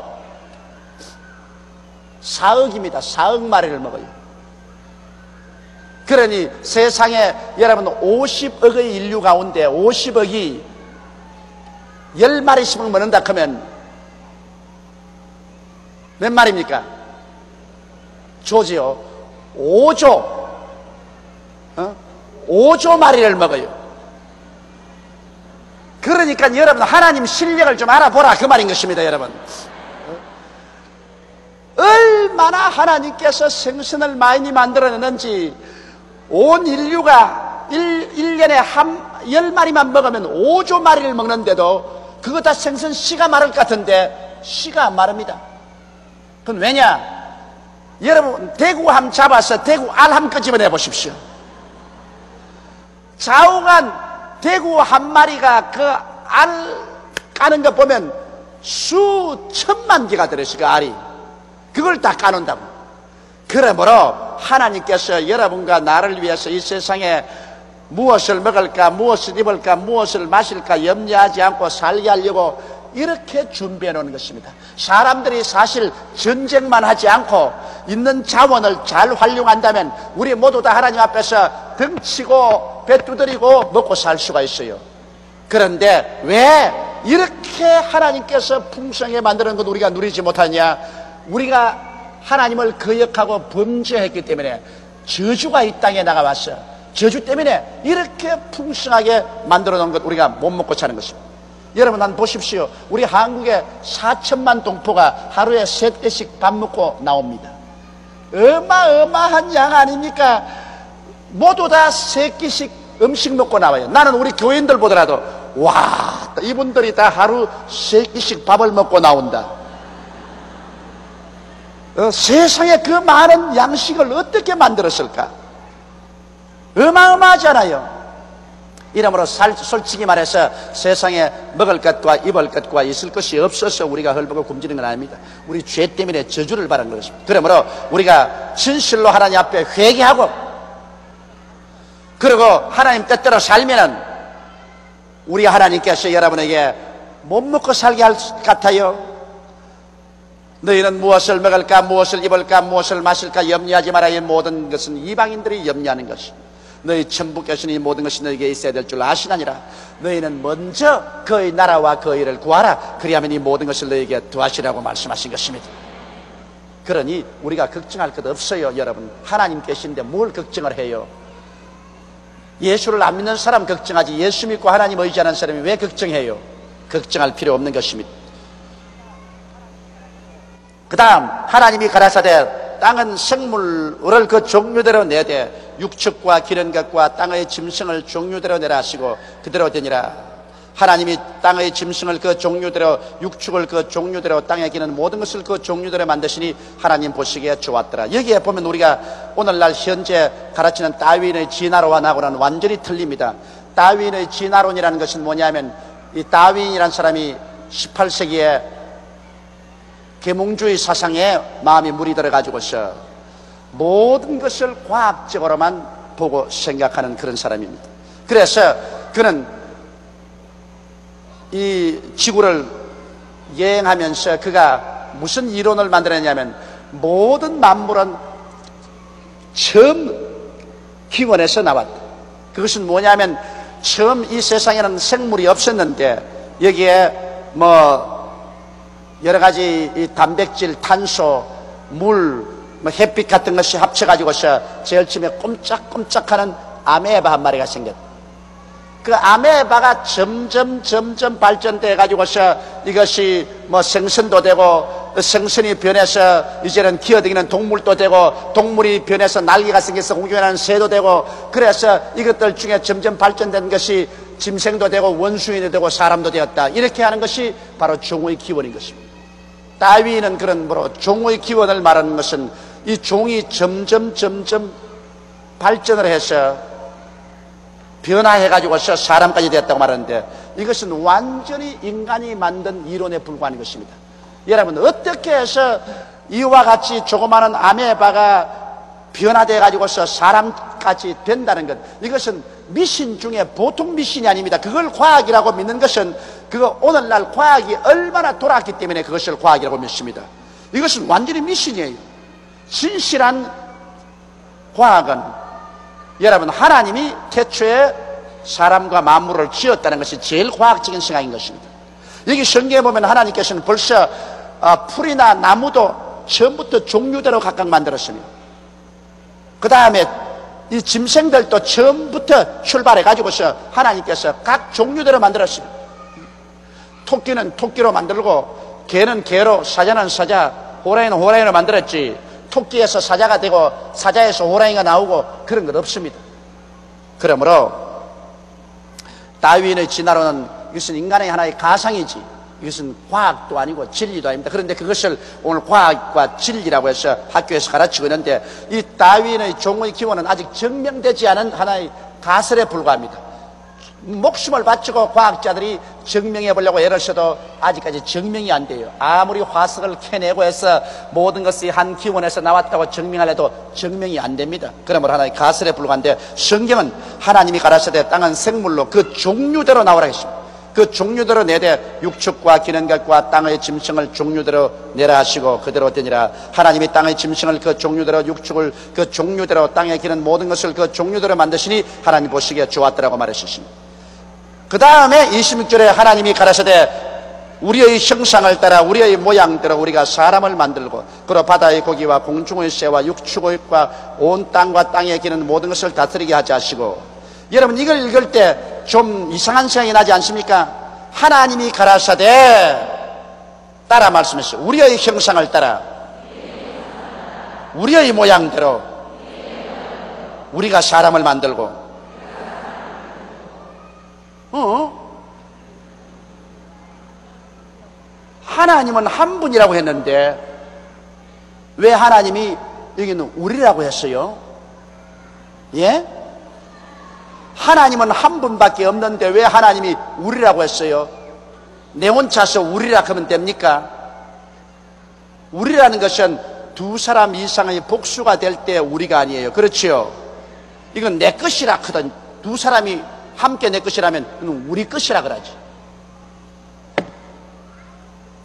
4억입니다. 4억 마리를 먹어요. 그러니 세상에 여러분 50억의 인류 가운데 50억이 10마리씩 먹는다 하면 몇 마리입니까? 조지요. 5조 마리를 먹어요. 그러니까 여러분, 하나님 실력을 좀 알아보라 그 말인 것입니다. 여러분, 얼마나 하나님께서 생선을 많이 만들어내는지, 온 인류가 1년에 10마리만 먹으면 5조 마리를 먹는데도 그거 다 생선 씨가 마를 것 같은데 씨가 안 마릅니다. 그건 왜냐? 여러분, 대구함 잡아서 대구 알함 끄집어내 보십시오. 좌우간 대구 한 마리가 그 알 까는 거 보면 수천만 개가 들어있어요. 그 알이. 그걸 다 까놓는다고. 그러므로 하나님께서 여러분과 나를 위해서 이 세상에 무엇을 먹을까, 무엇을 입을까, 무엇을 마실까 염려하지 않고 살게 하려고 이렇게 준비해 놓은 것입니다. 사람들이 사실 전쟁만 하지 않고 있는 자원을 잘 활용한다면 우리 모두 다 하나님 앞에서 등치고 배 두드리고 먹고 살 수가 있어요. 그런데 왜 이렇게 하나님께서 풍성하게 만드는 것 우리가 누리지 못하냐? 우리가 하나님을 거역하고 범죄했기 때문에 저주가 이 땅에 나가왔어요. 저주 때문에 이렇게 풍성하게 만들어 놓은 것 우리가 못 먹고 사는 것입니다. 여러분, 한 보십시오. 우리 한국에 4천만 동포가 하루에 3끼씩 밥 먹고 나옵니다. 어마어마한 양 아닙니까? 모두 다 3끼씩 음식 먹고 나와요. 나는 우리 교인들 보더라도 와, 이분들이 다 하루 3끼씩 밥을 먹고 나온다. 세상에 그 많은 양식을 어떻게 만들었을까? 어마어마하잖아요. 이러므로 솔직히 말해서 세상에 먹을 것과 입을 것과 있을 것이 없어서 우리가 헐벗고 굶주리는 건 아닙니다. 우리 죄 때문에 저주를 받은 것입니다. 그러므로 우리가 진실로 하나님 앞에 회개하고 그리고 하나님 뜻대로 살면은 우리 하나님께서 여러분에게 못 먹고 살게 할 것 같아요. 너희는 무엇을 먹을까, 무엇을 입을까, 무엇을 마실까 염려하지 마라. 이 모든 것은 이방인들이 염려하는 것입니다. 너희 천부께서는 이 모든 것이 너희에게 있어야 될 줄 아시나니라. 너희는 먼저 그의 나라와 그의 일을 구하라. 그리하면 이 모든 것을 너희에게 더하시라고 말씀하신 것입니다. 그러니 우리가 걱정할 것 없어요. 여러분, 하나님 계신데 뭘 걱정을 해요? 예수를 안 믿는 사람 걱정하지, 예수 믿고 하나님 의지하는 사람이 왜 걱정해요? 걱정할 필요 없는 것입니다. 그 다음 하나님이 가라사대 땅은 생물을 그 종류대로 내되 육축과 기른 것과 땅의 짐승을 종류대로 내라 하시고 그대로 되니라. 하나님이 땅의 짐승을 그 종류대로, 육축을 그 종류대로, 땅에 기는 모든 것을 그 종류대로 만드시니 하나님 보시기에 좋았더라. 여기에 보면 우리가 오늘날 현재 가르치는 다윈의 진화론하고는 완전히 틀립니다. 다윈의 진화론이라는 것은 뭐냐면, 이 다윈이라는 사람이 18세기에 계몽주의 사상에 마음이 물이 들어가지고서 모든 것을 과학적으로만 보고 생각하는 그런 사람입니다. 그래서 그는 이 지구를 여행하면서 그가 무슨 이론을 만들었냐면, 모든 만물은 처음 기원에서 나왔다. 그것은 뭐냐면, 처음 이 세상에는 생물이 없었는데 여기에 여러 가지 이 단백질, 탄소, 물, 햇빛 같은 것이 합쳐가지고서 제일 처음에 꼼짝꼼짝하는 아메바 한 마리가 생겼다. 그 아메바가 점점 발전돼 가지고서 이것이 생선도 되고, 생선이 변해서 이제는 기어다니는 동물도 되고, 동물이 변해서 날개가 생겨서 공중에 새도 되고, 그래서 이것들 중에 점점 발전된 것이 짐승도 되고 원숭이도 되고 사람도 되었다. 이렇게 하는 것이 바로 종의 기원인 것입니다. 다윈은 그런 종의 기원을 말하는 것은 이 종이 점점 발전을 해서 변화해가지고서 사람까지 되었다고 말하는데, 이것은 완전히 인간이 만든 이론에 불과한 것입니다. 여러분, 어떻게 해서 이와 같이 조그마한 아메바가 변화돼가지고서 사람까지 된다는 것, 이것은 미신 중에 보통 미신이 아닙니다. 그걸 과학이라고 믿는 것은, 그거 오늘날 과학이 얼마나 돌아왔기 때문에 그것을 과학이라고 믿습니다. 이것은 완전히 미신이에요. 진실한 과학은, 여러분, 하나님이 태초에 사람과 만물을 지었다는 것이 제일 과학적인 생각인 것입니다. 여기 성경에 보면 하나님께서는 벌써 풀이나 나무도 처음부터 종류대로 각각 만들었습니다. 그 다음에 이 짐승들도 처음부터 출발해 가지고서 하나님께서 각 종류대로 만들었습니다. 토끼는 토끼로 만들고, 개는 개로, 사자는 사자, 호랑이는 호랑이로 만들었지, 토끼에서 사자가 되고 사자에서 호랑이가 나오고 그런 것 없습니다. 그러므로 다윈의 진화론은 이것은 인간의 하나의 가상이지, 이것은 과학도 아니고 진리도 아닙니다. 그런데 그것을 오늘 과학과 진리라고 해서 학교에서 가르치고 있는데, 이 다윈의 종의 기원은 아직 증명되지 않은 하나의 가설에 불과합니다. 목숨을 바치고 과학자들이 증명해 보려고 애를 써도 아직까지 증명이 안 돼요. 아무리 화석을 캐내고 해서 모든 것이 한 기원에서 나왔다고 증명하려도 증명이 안 됩니다. 그러므로 하나의 가설에 불과한데, 성경은 하나님이 가라사대 땅은 생물로 그 종류대로 나오라 했습니다. 그 종류대로 내되 육축과 기는 것과 땅의 짐승을 종류대로 내라 하시고 그대로 되니라. 하나님이 땅의 짐승을 그 종류대로, 육축을 그 종류대로, 땅에 기는 모든 것을 그 종류대로 만드시니 하나님 보시기에 좋았더라고 말하셨습니다. 그 다음에 26절에 하나님이 가라사대 우리의 형상을 따라 우리의 모양대로 우리가 사람을 만들고 그로 바다의 고기와 공중의 새와 육축의 것과 온 땅과 땅에 기는 모든 것을 다스리게 하지 하시고. 여러분, 이걸 읽을 때 좀 이상한 생각이 나지 않습니까? 하나님이 가라사대 따라 말씀했어요. 우리의 형상을 따라 우리의 모양대로 우리가 사람을 만들고. 하나님은 한 분이라고 했는데 왜 하나님이 여기는 우리라고 했어요? 예? 하나님은 한 분밖에 없는데 왜 하나님이 우리라고 했어요? 내 혼자서 우리라 하면 됩니까? 우리라는 것은 두 사람 이상의 복수가 될 때 우리가 아니에요. 그렇지요? 이건 내 것이라 하거든. 두 사람이 함께 내 것이라면 우리 것이라 그러지.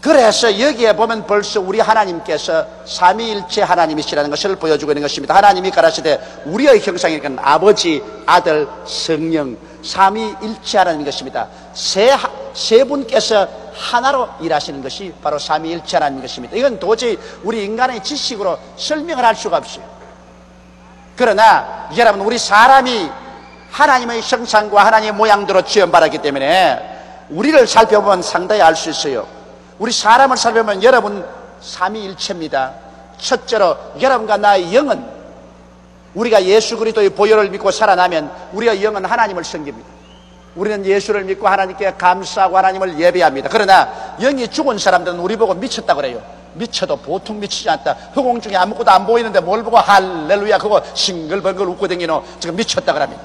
그래서 여기에 보면 벌써 우리 하나님께서 삼위일체 하나님이시라는 것을 보여주고 있는 것입니다. 하나님이 가라사대 우리의 형상이니까 아버지, 아들, 성령, 삼위일체 하나님인 것입니다. 세 분께서 하나로 일하시는 것이 바로 삼위일체 하나님인 것입니다. 이건 도저히 우리 인간의 지식으로 설명을 할 수가 없어요. 그러나 여러분, 우리 사람이 하나님의 형상과 하나님의 모양대로 지음받았기 때문에 우리를 살펴보면 상당히 알 수 있어요. 우리 사람을 살펴보면 여러분 삼위일체입니다. 첫째로 여러분과 나의 영은, 우리가 예수 그리스도의 보혈을 믿고 살아나면 우리의 영은 하나님을 섬깁니다. 우리는 예수를 믿고 하나님께 감사하고 하나님을 예배합니다. 그러나 영이 죽은 사람들은 우리 보고 미쳤다고 그래요. 미쳐도 보통 미치지 않다. 허공 중에 아무것도 안 보이는데 뭘 보고 할렐루야 그거 싱글벙글 웃고 다니노, 지금 미쳤다 그럽니다.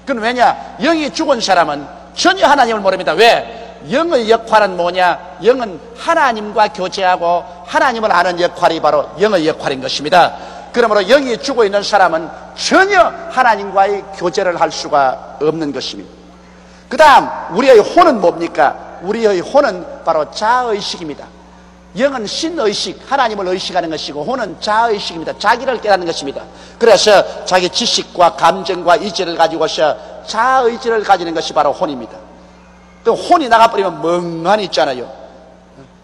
그건 왜냐? 영이 죽은 사람은 전혀 하나님을 모릅니다. 왜? 영의 역할은 뭐냐? 영은 하나님과 교제하고 하나님을 아는 역할이 바로 영의 역할인 것입니다. 그러므로 영이 죽어 있는 사람은 전혀 하나님과의 교제를 할 수가 없는 것입니다. 그 다음 우리의 혼은 뭡니까? 우리의 혼은 바로 자의식입니다. 영은 신의식, 하나님을 의식하는 것이고, 혼은 자의식입니다. 자기를 깨닫는 것입니다. 그래서 자기 지식과 감정과 의지를 가지고서 자의지를 가지는 것이 바로 혼입니다. 또 혼이 나가버리면 멍하니 있잖아요.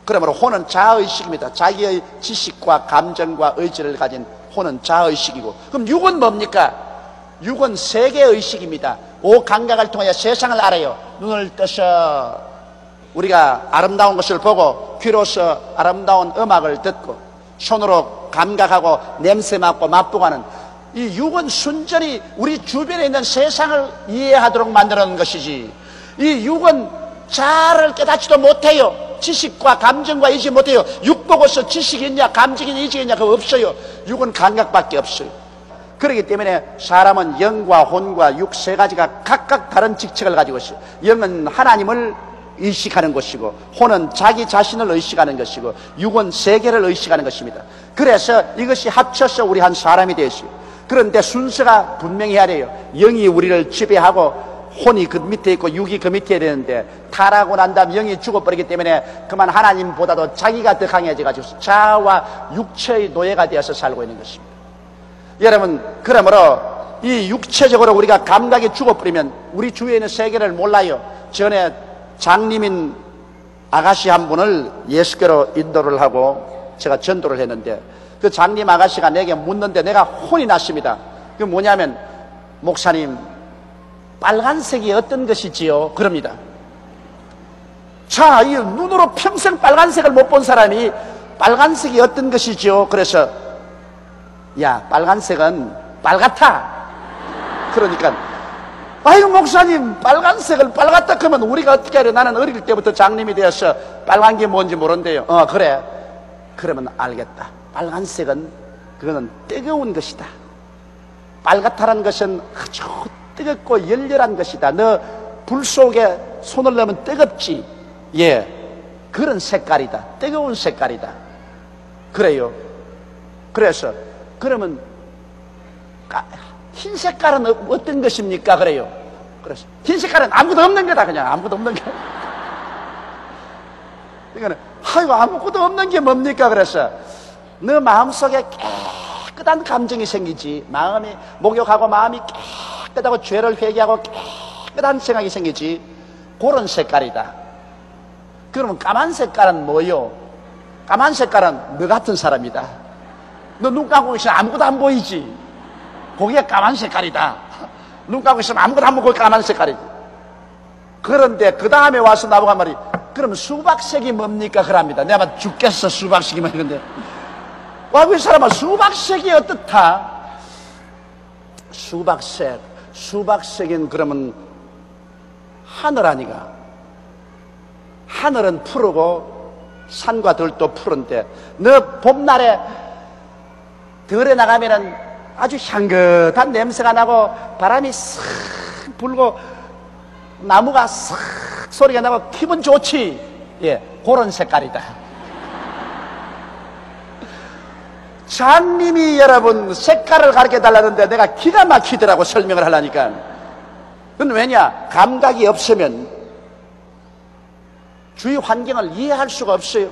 그러므로 혼은 자의식입니다. 자기의 지식과 감정과 의지를 가진 혼은 자의식이고, 그럼 육은 뭡니까? 육은 세계의식입니다. 오감각을 통하여 세상을 알아요. 눈을 떠서 우리가 아름다운 것을 보고, 귀로서 아름다운 음악을 듣고, 손으로 감각하고 냄새 맡고 맛보고 하는 이 육은 순전히 우리 주변에 있는 세상을 이해하도록 만들어 놓은 것이지, 이 육은 자아를 깨닫지도 못해요. 지식과 감정과 의지 못해요. 육 보고서 지식이 있냐 감정이 있냐 의지가 있냐 그거 없어요. 육은 감각밖에 없어요. 그렇기 때문에 사람은 영과 혼과 육 세 가지가 각각 다른 직책을 가지고 있어요. 영은 하나님을 의식하는 것이고, 혼은 자기 자신을 의식하는 것이고, 육은 세계를 의식하는 것입니다. 그래서 이것이 합쳐서 우리 한 사람이 되었어요. 그런데 순서가 분명히 해야 돼요. 영이 우리를 지배하고 혼이 그 밑에 있고 육이 그 밑에 되는데, 타락하고 난 다음 영이 죽어버리기 때문에 그만 하나님보다도 자기가 더 강해져가지고 자아와 육체의 노예가 되어서 살고 있는 것입니다. 여러분, 그러므로 이 육체적으로 우리가 감각이 죽어버리면 우리 주위에 있는 세계를 몰라요. 전에 장님인 아가씨 한 분을 예수께로 인도를 하고 제가 전도를 했는데, 그 장님 아가씨가 내게 묻는데 내가 혼이 났습니다. 그게 뭐냐면, 목사님, 빨간색이 어떤 것이지요? 그럽니다. 자, 이 눈으로 평생 빨간색을 못 본 사람이 빨간색이 어떤 것이지요? 그래서, 야, 빨간색은 빨갛다. 그러니까, 아이고 목사님, 빨간색을 빨갛다 그러면 우리가 어떻게 하려? 나는 어릴 때부터 장님이 되어서 빨간 게 뭔지 모른대요. 그래. 그러면 알겠다. 빨간색은 그거는 뜨거운 것이다. 빨갛다는 것은 아주 뜨겁고 열렬한 것이다. 너 불 속에 손을 넣으면 뜨겁지. 예, 그런 색깔이다. 뜨거운 색깔이다. 그래요. 그래서 그러면 흰 색깔은 어떤 것입니까? 그래요. 그래서 흰 색깔은 아무것도 없는 거다. 그냥 아무것도 없는 게. 그러니까 아이고 아무것도 없는 게 뭡니까? 그래서 너 마음속에 깨끗한 감정이 생기지. 마음이 목욕하고 마음이 깨끗하고 죄를 회개하고 깨끗한 생각이 생기지. 그런 색깔이다. 그러면 까만 색깔은 뭐요? 까만 색깔은 너 같은 사람이다. 너 눈 감고 있으면 아무것도 안 보이지. 거기가 까만 색깔이다. 눈 감고 있으면 아무것도 안 보고 까만 색깔이지. 그런데 그 다음에 와서 나보고 한 말이, 그럼 수박색이 뭡니까? 그럽니다. 내가 죽겠어 수박색이면. 근데 와, 그 사람은 수박색이 어떻다? 수박색은 그러면 하늘 아니가? 하늘은 푸르고 산과 들도 푸른데, 너 봄날에 들에 나가면은 아주 향긋한 냄새가 나고 바람이 싹 불고 나무가 싹 소리가 나고 기분 좋지. 예, 그런 색깔이다. 장님이 여러분 색깔을 가르쳐 달라는데 내가 기가 막히더라고 설명을 하려니까. 그건 왜냐? 감각이 없으면 주위 환경을 이해할 수가 없어요.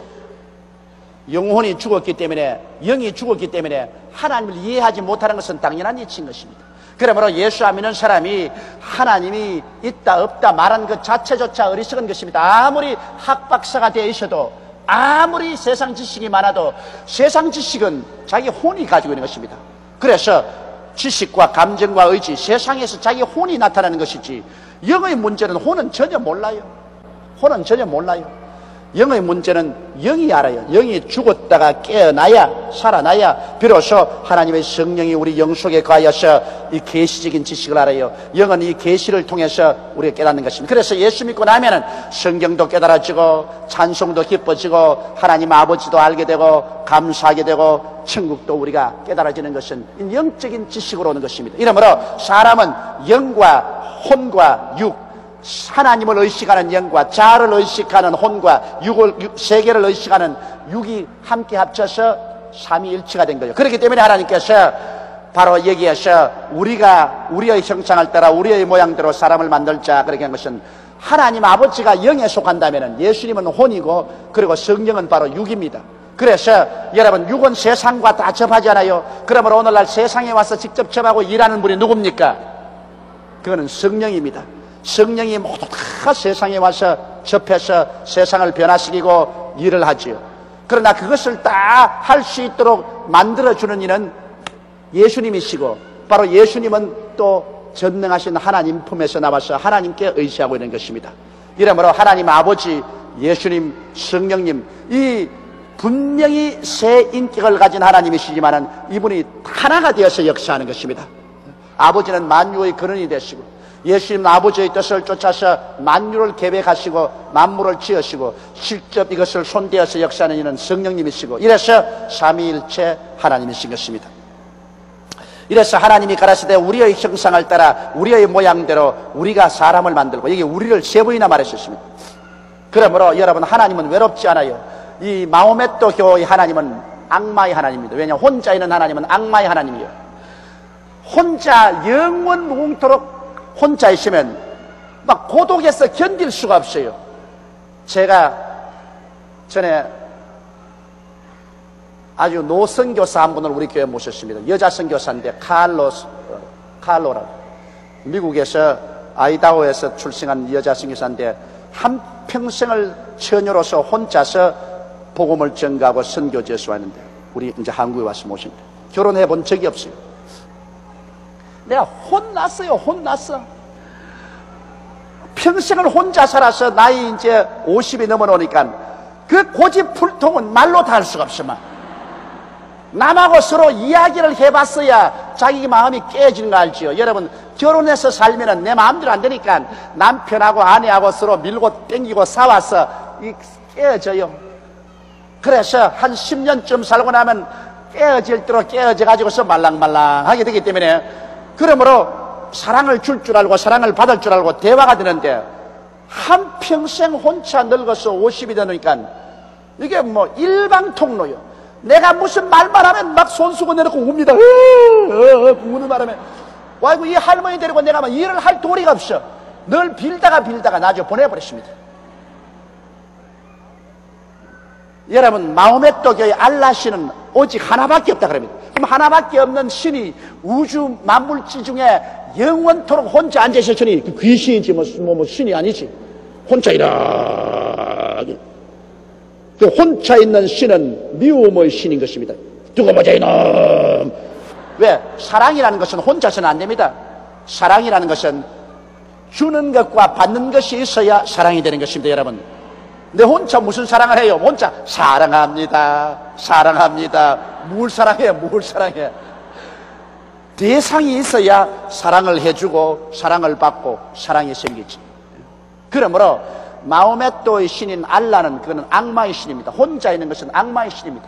영혼이 죽었기 때문에, 영이 죽었기 때문에 하나님을 이해하지 못하는 것은 당연한 이치인 것입니다. 그러므로 예수 안 믿는 사람이 하나님이 있다 없다 말한 것 자체조차 어리석은 것입니다. 아무리 학박사가 되어 있어도, 아무리 세상 지식이 많아도 세상 지식은 자기 혼이 가지고 있는 것입니다. 그래서 지식과 감정과 의지, 세상에서 자기 혼이 나타나는 것이지, 영의 문제는 혼은 전혀 몰라요. 혼은 전혀 몰라요. 영의 문제는 영이 알아요. 영이 죽었다가 깨어나야, 살아나야 비로소 하나님의 성령이 우리 영 속에 거하여서 이 계시적인 지식을 알아요. 영은 이 계시를 통해서 우리가 깨닫는 것입니다. 그래서 예수 믿고 나면은 성경도 깨달아지고 찬송도 기뻐지고 하나님 아버지도 알게 되고 감사하게 되고 천국도 우리가 깨달아지는 것은 영적인 지식으로 오는 것입니다. 이러므로 사람은 영과 혼과 육, 하나님을 의식하는 영과 자아를 의식하는 혼과 세계를 의식하는 육이 함께 합쳐서 삼위일체가 된 거예요. 그렇기 때문에 하나님께서 바로 여기에서 우리가 우리의 형상을 따라 우리의 모양대로 사람을 만들자 그렇게 한 것은, 하나님 아버지가 영에 속한다면 예수님은 혼이고, 그리고 성령은 바로 육입니다. 그래서 여러분, 육은 세상과 다 접하지 않아요. 그러므로 오늘날 세상에 와서 직접 접하고 일하는 분이 누굽니까? 그거는 성령입니다. 성령이 모두 다 세상에 와서 접해서 세상을 변화시키고 일을 하지요. 그러나 그것을 다 할 수 있도록 만들어주는 이는 예수님이시고, 바로 예수님은 또 전능하신 하나님 품에서 나와서 하나님께 의지하고 있는 것입니다. 이러므로 하나님 아버지, 예수님, 성령님, 이 분명히 새 인격을 가진 하나님이시지만은 이분이 하나가 되어서 역사하는 것입니다. 아버지는 만유의 근원이 되시고, 예수님은 아버지의 뜻을 쫓아서 만유를 계획하시고 만물을 지으시고 직접 이것을 손대어서 역사하는 이는 성령님이시고, 이래서 삼위일체 하나님이신 것입니다. 이래서 하나님이 가라사대 우리의 형상을 따라 우리의 모양대로 우리가 사람을 만들고, 여기 우리를 세 번이나 말하셨습니다. 그러므로 여러분, 하나님은 외롭지 않아요. 이 마호메토 교의 하나님은 악마의 하나님입니다. 왜냐하면 혼자 있는 하나님은 악마의 하나님이에요. 혼자 영원 무궁토록 혼자 있으면 막 고독해서 견딜 수가 없어요. 제가 전에 아주 노선교사 한 분을 우리 교회에 모셨습니다. 여자 선교사인데 칼로라고, 미국에서 아이다호에서 출생한 여자 선교사인데 한평생을 처녀로서 혼자서 복음을 전가하고 선교 제수하는데, 우리 이제 한국에 와서 모십니다. 결혼해 본 적이 없어요. 내가 혼났어요. 혼났어. 평생을 혼자 살아서 나이 이제 50이 넘어오니까 그 고집불통은 말로 다 할 수가 없어. 남하고 서로 이야기를 해봤어야 자기 마음이 깨어지는 거 알지요. 여러분, 결혼해서 살면은 내 마음대로 안 되니까 남편하고 아내하고 서로 밀고 땡기고 싸워서 깨어져요. 그래서 한 10년쯤 살고 나면 깨어질 대로 깨어져가지고서 말랑말랑하게 되기 때문에, 그러므로 사랑을 줄 줄 알고 사랑을 받을 줄 알고 대화가 되는데, 한평생 혼자 늙어서 50이 되니까 이게 뭐 일방통로요. 내가 무슨 말만 하면 막 손수건 내놓고 웁니다. 우는 바람에, 와이고 이 할머니 데리고 내가 막 일을 할 도리가 없어. 늘 빌다가 나중에 보내버렸습니다. 여러분, 마호메토 교의 알라신은 오직 하나밖에 없다 그럽니다. 그럼 하나밖에 없는 신이 우주 만물지 중에 영원토록 혼자 앉아있으니 그 귀신이지 뭐 신이 아니지. 혼자 이렇게. 그 혼자 있는 신은 미움의 신인 것입니다. 두고 보자 이놈. 왜? 사랑이라는 것은 혼자서는 안 됩니다. 사랑이라는 것은 주는 것과 받는 것이 있어야 사랑이 되는 것입니다. 여러분, 내 혼자 무슨 사랑을 해요? 혼자 사랑합니다. 뭘 사랑해? 뭘 사랑해? 대상이 있어야 사랑을 해주고 사랑을 받고 사랑이 생기지. 그러므로 마호메토의 신인 알라는, 그거는 악마의 신입니다. 혼자 있는 것은 악마의 신입니다.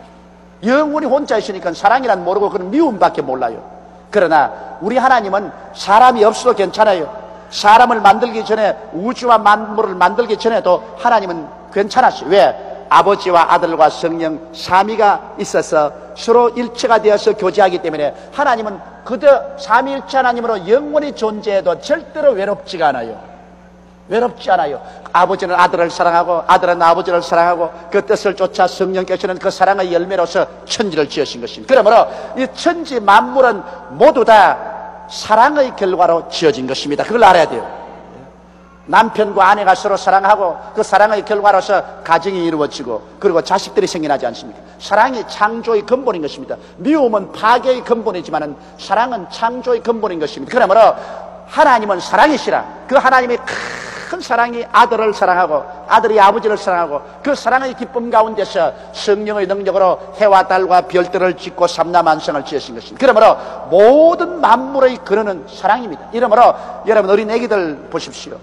영원히 혼자 있으니까 사랑이란 모르고 그건 미움밖에 몰라요. 그러나 우리 하나님은 사람이 없어도 괜찮아요. 사람을 만들기 전에, 우주와 만물을 만들기 전에도 하나님은 괜찮았어요. 왜? 아버지와 아들과 성령 삼위가 있어서 서로 일체가 되어서 교제하기 때문에 하나님은 그저 삼위일체 하나님으로 영원히 존재해도 절대로 외롭지가 않아요. 외롭지 않아요. 아버지는 아들을 사랑하고 아들은 아버지를 사랑하고 그 뜻을 쫓아 성령께서는 그 사랑의 열매로서 천지를 지으신 것입니다. 그러므로 이 천지 만물은 모두 다 사랑의 결과로 지어진 것입니다. 그걸 알아야 돼요. 남편과 아내가 서로 사랑하고 그 사랑의 결과로서 가정이 이루어지고 그리고 자식들이 생겨나지 않습니까? 사랑이 창조의 근본인 것입니다. 미움은 파괴의 근본이지만 사랑은 창조의 근본인 것입니다. 그러므로 하나님은 사랑이시라. 그 하나님의 큰 사랑이 아들을 사랑하고 아들이 아버지를 사랑하고 그 사랑의 기쁨 가운데서 성령의 능력으로 해와 달과 별들을 짓고 삼라만성을 지으신 것입니다. 그러므로 모든 만물의 근원은 사랑입니다. 이러므로 여러분 어린 애기들 보십시오.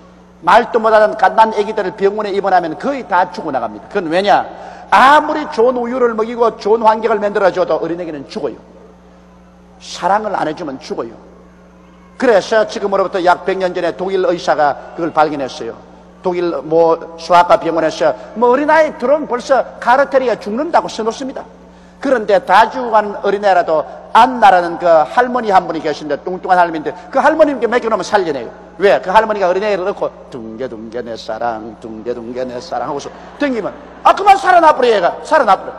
말도 못하는 갓난 애기들을 병원에 입원하면 거의 다 죽어나갑니다. 그건 왜냐? 아무리 좋은 우유를 먹이고 좋은 환경을 만들어줘도 어린애기는 죽어요. 사랑을 안 해주면 죽어요. 그래서 지금으로부터 약 100년 전에 독일 의사가 그걸 발견했어요. 독일 소아과 병원에서 어린아이 들어오면 벌써 카르텔이가 죽는다고 써놓습니다. 그런데 다 죽어가는 어린애라도 안나라는 그 할머니 한 분이 계신데 뚱뚱한 할머니인데 그 할머님께 맡겨놓으면 살려내요. 왜? 그 할머니가 어린애를 넣고 둥개둥개 내 사랑 둥개둥개 내 사랑 하고서 댕기면 그만 살아나버려. 얘가 살아나버려.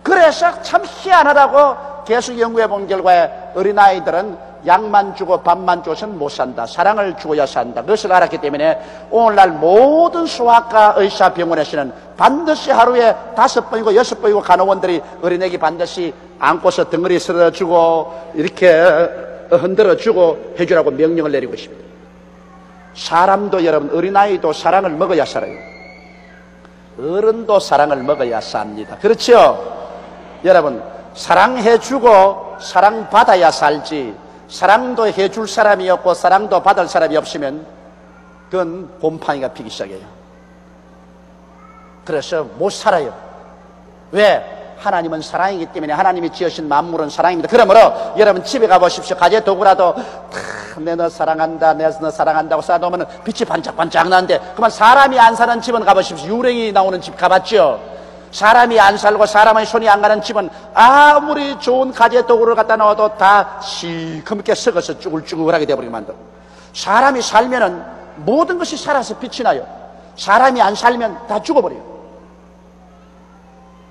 그래서 참 희한하다고 계속 연구해 본 결과에 어린아이들은 약만 주고 밥만 줘서는 못 산다. 사랑을 주어야 산다. 그것을 알았기 때문에 오늘날 모든 소아과 의사 병원에서는 반드시 하루에 5번이고 6번이고 간호원들이 어린애기 반드시 안고서 덩어리 쓸어주고 이렇게 흔들어주고 해주라고 명령을 내리고 있습니다. 사람도 여러분 어린아이도 사랑을 먹어야 살아요. 어른도 사랑을 먹어야 삽니다. 그렇죠? 여러분 사랑해주고 사랑받아야 살지 사랑도 해줄 사람이 없고 사랑도 받을 사람이 없으면 그건 곰팡이가 피기 시작해요. 그래서 못 살아요. 왜? 하나님은 사랑이기 때문에 하나님이 지으신 만물은 사랑입니다. 그러므로 여러분 집에 가보십시오. 가재 도구라도 내 너 사랑한다 내 너 사랑한다고 쌓아놓으면 빛이 반짝반짝 나는데 그만 사람이 안 사는 집은 가보십시오. 유령이 나오는 집 가봤죠? 사람이 안 살고 사람의 손이 안 가는 집은 아무리 좋은 가재 도구를 갖다 놓아도 다 시커멓게 썩어서 쭈글쭈글하게 되어버리게 만들고 사람이 살면은 모든 것이 살아서 빛이 나요. 사람이 안 살면 다 죽어버려요.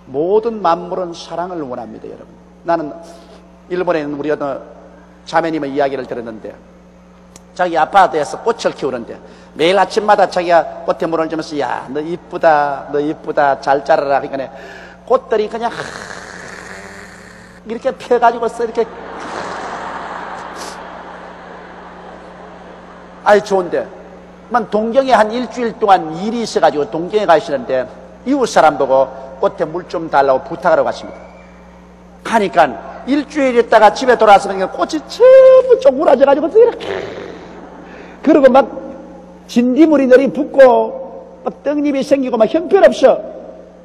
모든 만물은 사랑을 원합니다. 여러분 나는 일본에 있는 우리 어느 자매님의 이야기를 들었는데 자기 아파트에서 꽃을 키우는데 매일 아침마다 자기가 꽃에 물을 주면서 야, 너 이쁘다, 너 이쁘다, 잘 자라라. 그러니까 꽃들이 그냥 이렇게 펴가지고서 이렇게 아이 좋은데 동경에 한 일주일 동안 일이 있어가지고 동경에 가시는데 이웃 사람 보고 꽃에 물 좀 달라고 부탁하러 갔습니다. 하니까 일주일 있다가 집에 돌아와서 꽃이 전부 쪼그라져가지고 이렇게 그리고 막 진딧물이 너리 붓고 막 떡잎이 생기고 막 형편없어.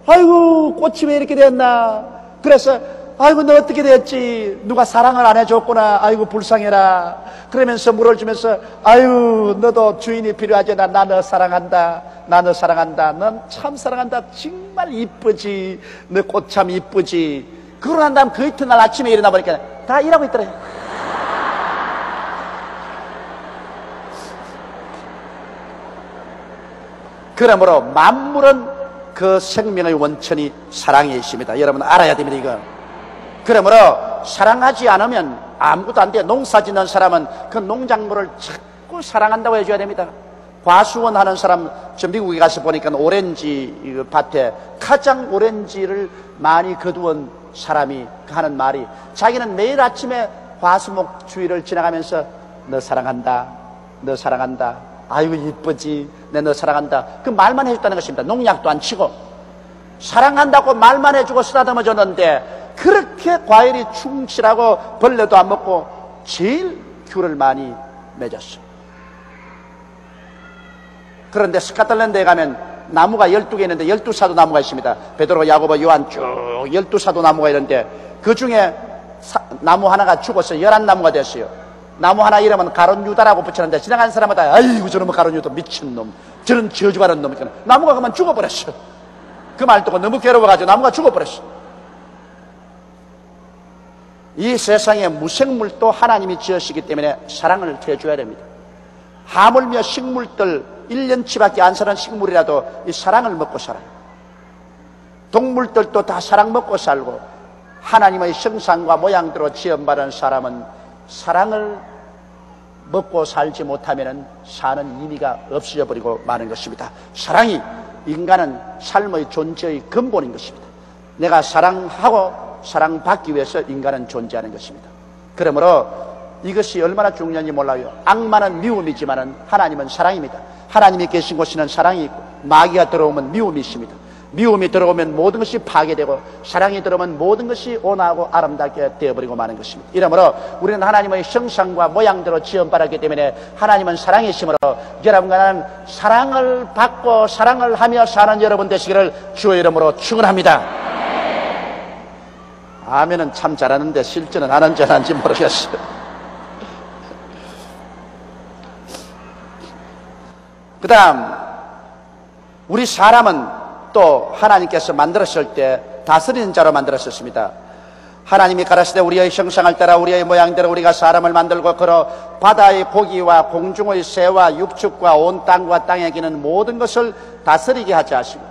아이고 꽃이 왜 이렇게 됐나. 그래서 아이고 너 어떻게 됐지. 누가 사랑을 안 해줬구나. 아이고 불쌍해라. 그러면서 물을 주면서 아유 너도 주인이 필요하지. 나 너 사랑한다. 나 너 사랑한다. 넌 참 사랑한다. 정말 이쁘지. 너 꽃 참 이쁘지. 그러고 난 다음 그 이튿날 아침에 일어나 보니까 다 일하고 있더래요. 그러므로 만물은 그 생명의 원천이 사랑에 있습니다. 여러분 알아야 됩니다. 이거. 그러므로 사랑하지 않으면 아무것도 안 돼요. 농사 짓는 사람은 그 농작물을 자꾸 사랑한다고 해줘야 됩니다. 과수원 하는 사람 저 미국에 가서 보니까 오렌지 밭에 가장 오렌지를 많이 거두은 사람이 하는 말이 자기는 매일 아침에 화수목 주위를 지나가면서 너 사랑한다. 너 사랑한다. 아이고 이쁘지. 내 너 사랑한다. 그 말만 해줬다는 것입니다. 농약도 안 치고 사랑한다고 말만 해주고 쓰다듬어 줬는데 그렇게 과일이 충실하고 벌레도 안 먹고 제일 귤을 많이 맺었어. 그런데 스코틀랜드에 가면 나무가 12개 있는데 12사도 나무가 있습니다. 베드로, 야고보, 요한 쭉 12사도 나무가 있는데 그 중에 나무 하나가 죽어서 11나무가 됐어요. 나무 하나 이름은 가론 유다라고 붙였는데 지나가는 사람마다 아이고 저놈의 가론 유다 미친놈, 저런 저주받은 놈. 나무가 그만 죽어버렸어. 그 말 듣고 너무 괴로워가지고 나무가 죽어버렸어. 이 세상에 무생물도 하나님이 지으시기 때문에 사랑을 해줘야 됩니다. 하물며 식물들 1년치밖에 안 사는 식물이라도 이 사랑을 먹고 살아요. 동물들도 다 사랑 먹고 살고, 하나님의 형상과 모양대로 지음받은 사람은 사랑을 먹고 살지 못하면 사는 의미가 없어져 버리고 마는 것입니다. 사랑이 인간은 삶의 존재의 근본인 것입니다. 내가 사랑하고 사랑받기 위해서 인간은 존재하는 것입니다. 그러므로 이것이 얼마나 중요한지 몰라요. 악마는 미움이지만 하나님은 사랑입니다. 하나님이 계신 곳에는 사랑이 있고, 마귀가 들어오면 미움이 있습니다. 미움이 들어오면 모든 것이 파괴되고, 사랑이 들어오면 모든 것이 온화하고 아름답게 되어버리고 마는 것입니다. 이러므로 우리는 하나님의 형상과 모양대로 지음받았기 때문에 하나님은 사랑이시므로 여러분과 나는 사랑을 받고 사랑을 하며 사는 여러분 되시기를 주의 이름으로 축원합니다. 아멘은 참 잘하는데 실제는 안 하는지 안 하는지 모르겠어요. 그 다음, 우리 사람은 또 하나님께서 만들었을 때 다스리는 자로 만들었습니다. 하나님이 가라사대 우리의 형상을 따라 우리의 모양대로 우리가 사람을 만들고 그러 바다의 고기와 공중의 새와 육축과 온 땅과 땅에 기는 모든 것을 다스리게 하지 하시고,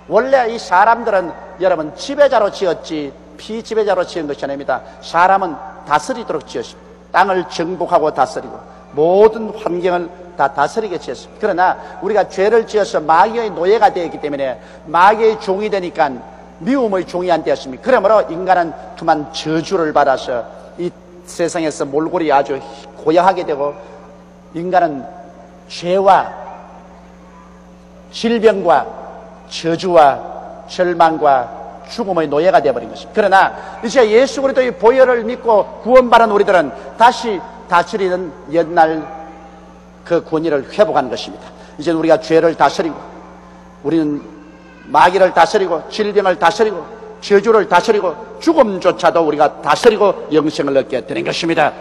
원래 이 사람들은 여러분 지배자로 지었지 피지배자로 지은 것이 아닙니다. 사람은 다스리도록 지었습니다. 땅을 정복하고 다스리고 모든 환경을 다 다스리게 지었습니다. 그러나 우리가 죄를 지어서 마귀의 노예가 되었기 때문에 마귀의 종이 되니까 미움의 종이 안 되었습니다. 그러므로 인간은 그만 저주를 받아서 이 세상에서 몰골이 아주 고약하게 되고, 인간은 죄와 질병과 저주와 절망과 죽음의 노예가 되어버린 것입니다. 그러나 이제 예수 그리스도의 보혈을 믿고 구원받은 우리들은 다시 다스리는 옛날 그 권위를 회복하는 것입니다. 이제 우리가 죄를 다스리고, 우리는 마귀를 다스리고, 질병을 다스리고, 저주를 다스리고, 죽음조차도 우리가 다스리고 영생을 얻게 되는 것입니다.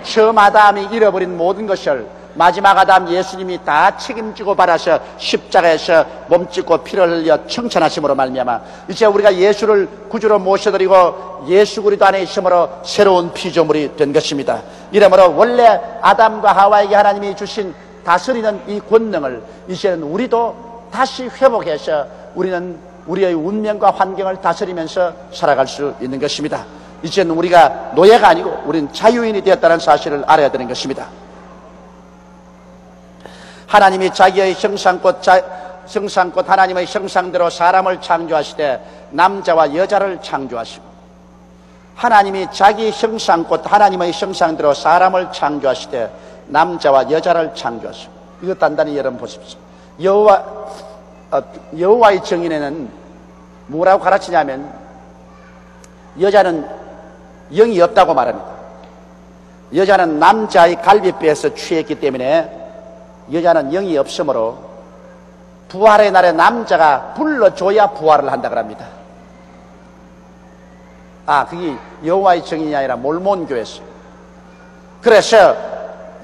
처음 아담이 잃어버린 모든 것을 마지막 아담 예수님이 다 책임지고 받아서 십자가에서 몸짓고 피를 흘려 청천하심으로 말미암아 이제 우리가 예수를 구주로 모셔드리고 예수 그리스도 안에 있으므로 새로운 피조물이 된 것입니다. 이러므로 원래 아담과 하와에게 하나님이 주신 다스리는 이 권능을 이제는 우리도 다시 회복해서 우리는 우리의 운명과 환경을 다스리면서 살아갈 수 있는 것입니다. 이제는 우리가 노예가 아니고 우리는 자유인이 되었다는 사실을 알아야 되는 것입니다. 하나님이 자기의 형상껏 하나님의 형상대로 사람을 창조하시되 남자와 여자를 창조하시고, 하나님이 자기 형상껏 하나님의 형상대로 사람을 창조하시되 남자와 여자를 창조하시고, 이거 단단히 여러분 보십시오. 여호와의 정인에는 뭐라고 가르치냐면 여자는 영이 없다고 말합니다. 여자는 남자의 갈비뼈에서 취했기 때문에 여자는 영이 없으므로 부활의 날에 남자가 불러줘야 부활을 한다고 합니다. 그게 여호와의 정인이 아니라 몰몬교에서. 그래서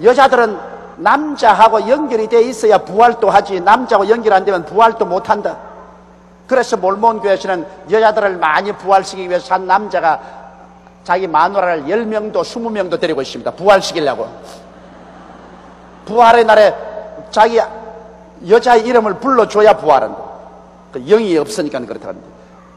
여자들은 남자하고 연결이 돼 있어야 부활도 하지, 남자하고 연결 안 되면 부활도 못 한다. 그래서 몰몬교에서는 여자들을 많이 부활시키기 위해서 한 남자가 자기 마누라를 10명도 20명도 데리고 있습니다. 부활시키려고. 부활의 날에 자기 여자의 이름을 불러줘야 부활한다. 그 영이 없으니까 그렇다고 합니다.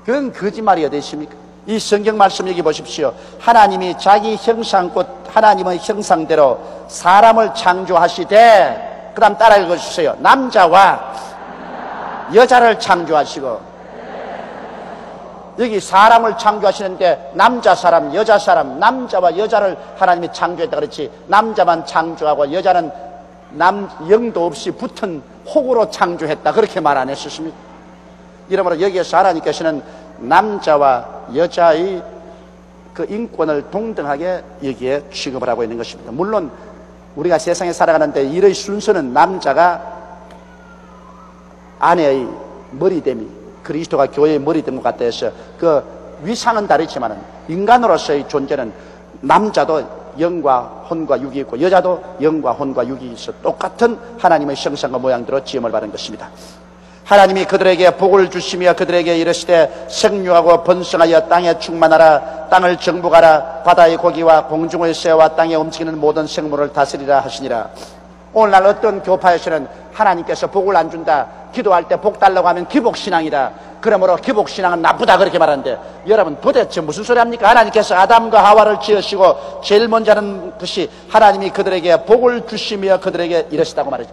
그건 거짓말이 어디 있습니까? 이 성경 말씀 여기 보십시오. 하나님이 자기 형상껏 하나님의 형상대로 사람을 창조하시되, 그 다음 따라 읽어주세요. 남자와 여자를 창조하시고, 여기 사람을 창조하시는데 남자 사람, 여자 사람, 남자와 여자를 하나님이 창조했다 그렇지, 남자만 창조하고 여자는 영도 없이 붙은 혹으로 창조했다 그렇게 말 안 했었습니다. 이러므로 여기에서 하나님께서는 남자와 여자의 그 인권을 동등하게 여기에 취급을 하고 있는 것입니다. 물론 우리가 세상에 살아가는데 이의 순서는 남자가 아내의 머리됨이 그리스도가 교회의 머리됨 것 같다 해서 그 위상은 다르지만 인간으로서의 존재는 남자도 영과 혼과 육이 있고 여자도 영과 혼과 육이 있어 똑같은 하나님의 형상과 모양대로 지음을 받은 것입니다. 하나님이 그들에게 복을 주시며 그들에게 이르시되 생육하고 번성하여 땅에 충만하라, 땅을 정복하라, 바다의 고기와 공중의 새와 땅에 움직이는 모든 생물을 다스리라 하시니라. 오늘날 어떤 교파에서는 하나님께서 복을 안 준다, 기도할 때 복 달라고 하면 기복신앙이다, 그러므로 기복신앙은 나쁘다, 그렇게 말하는데, 여러분 도대체 무슨 소리 합니까? 하나님께서 아담과 하와를 지으시고 제일 먼저 하는 것이 하나님이 그들에게 복을 주시며 그들에게 이러시다고 말하죠.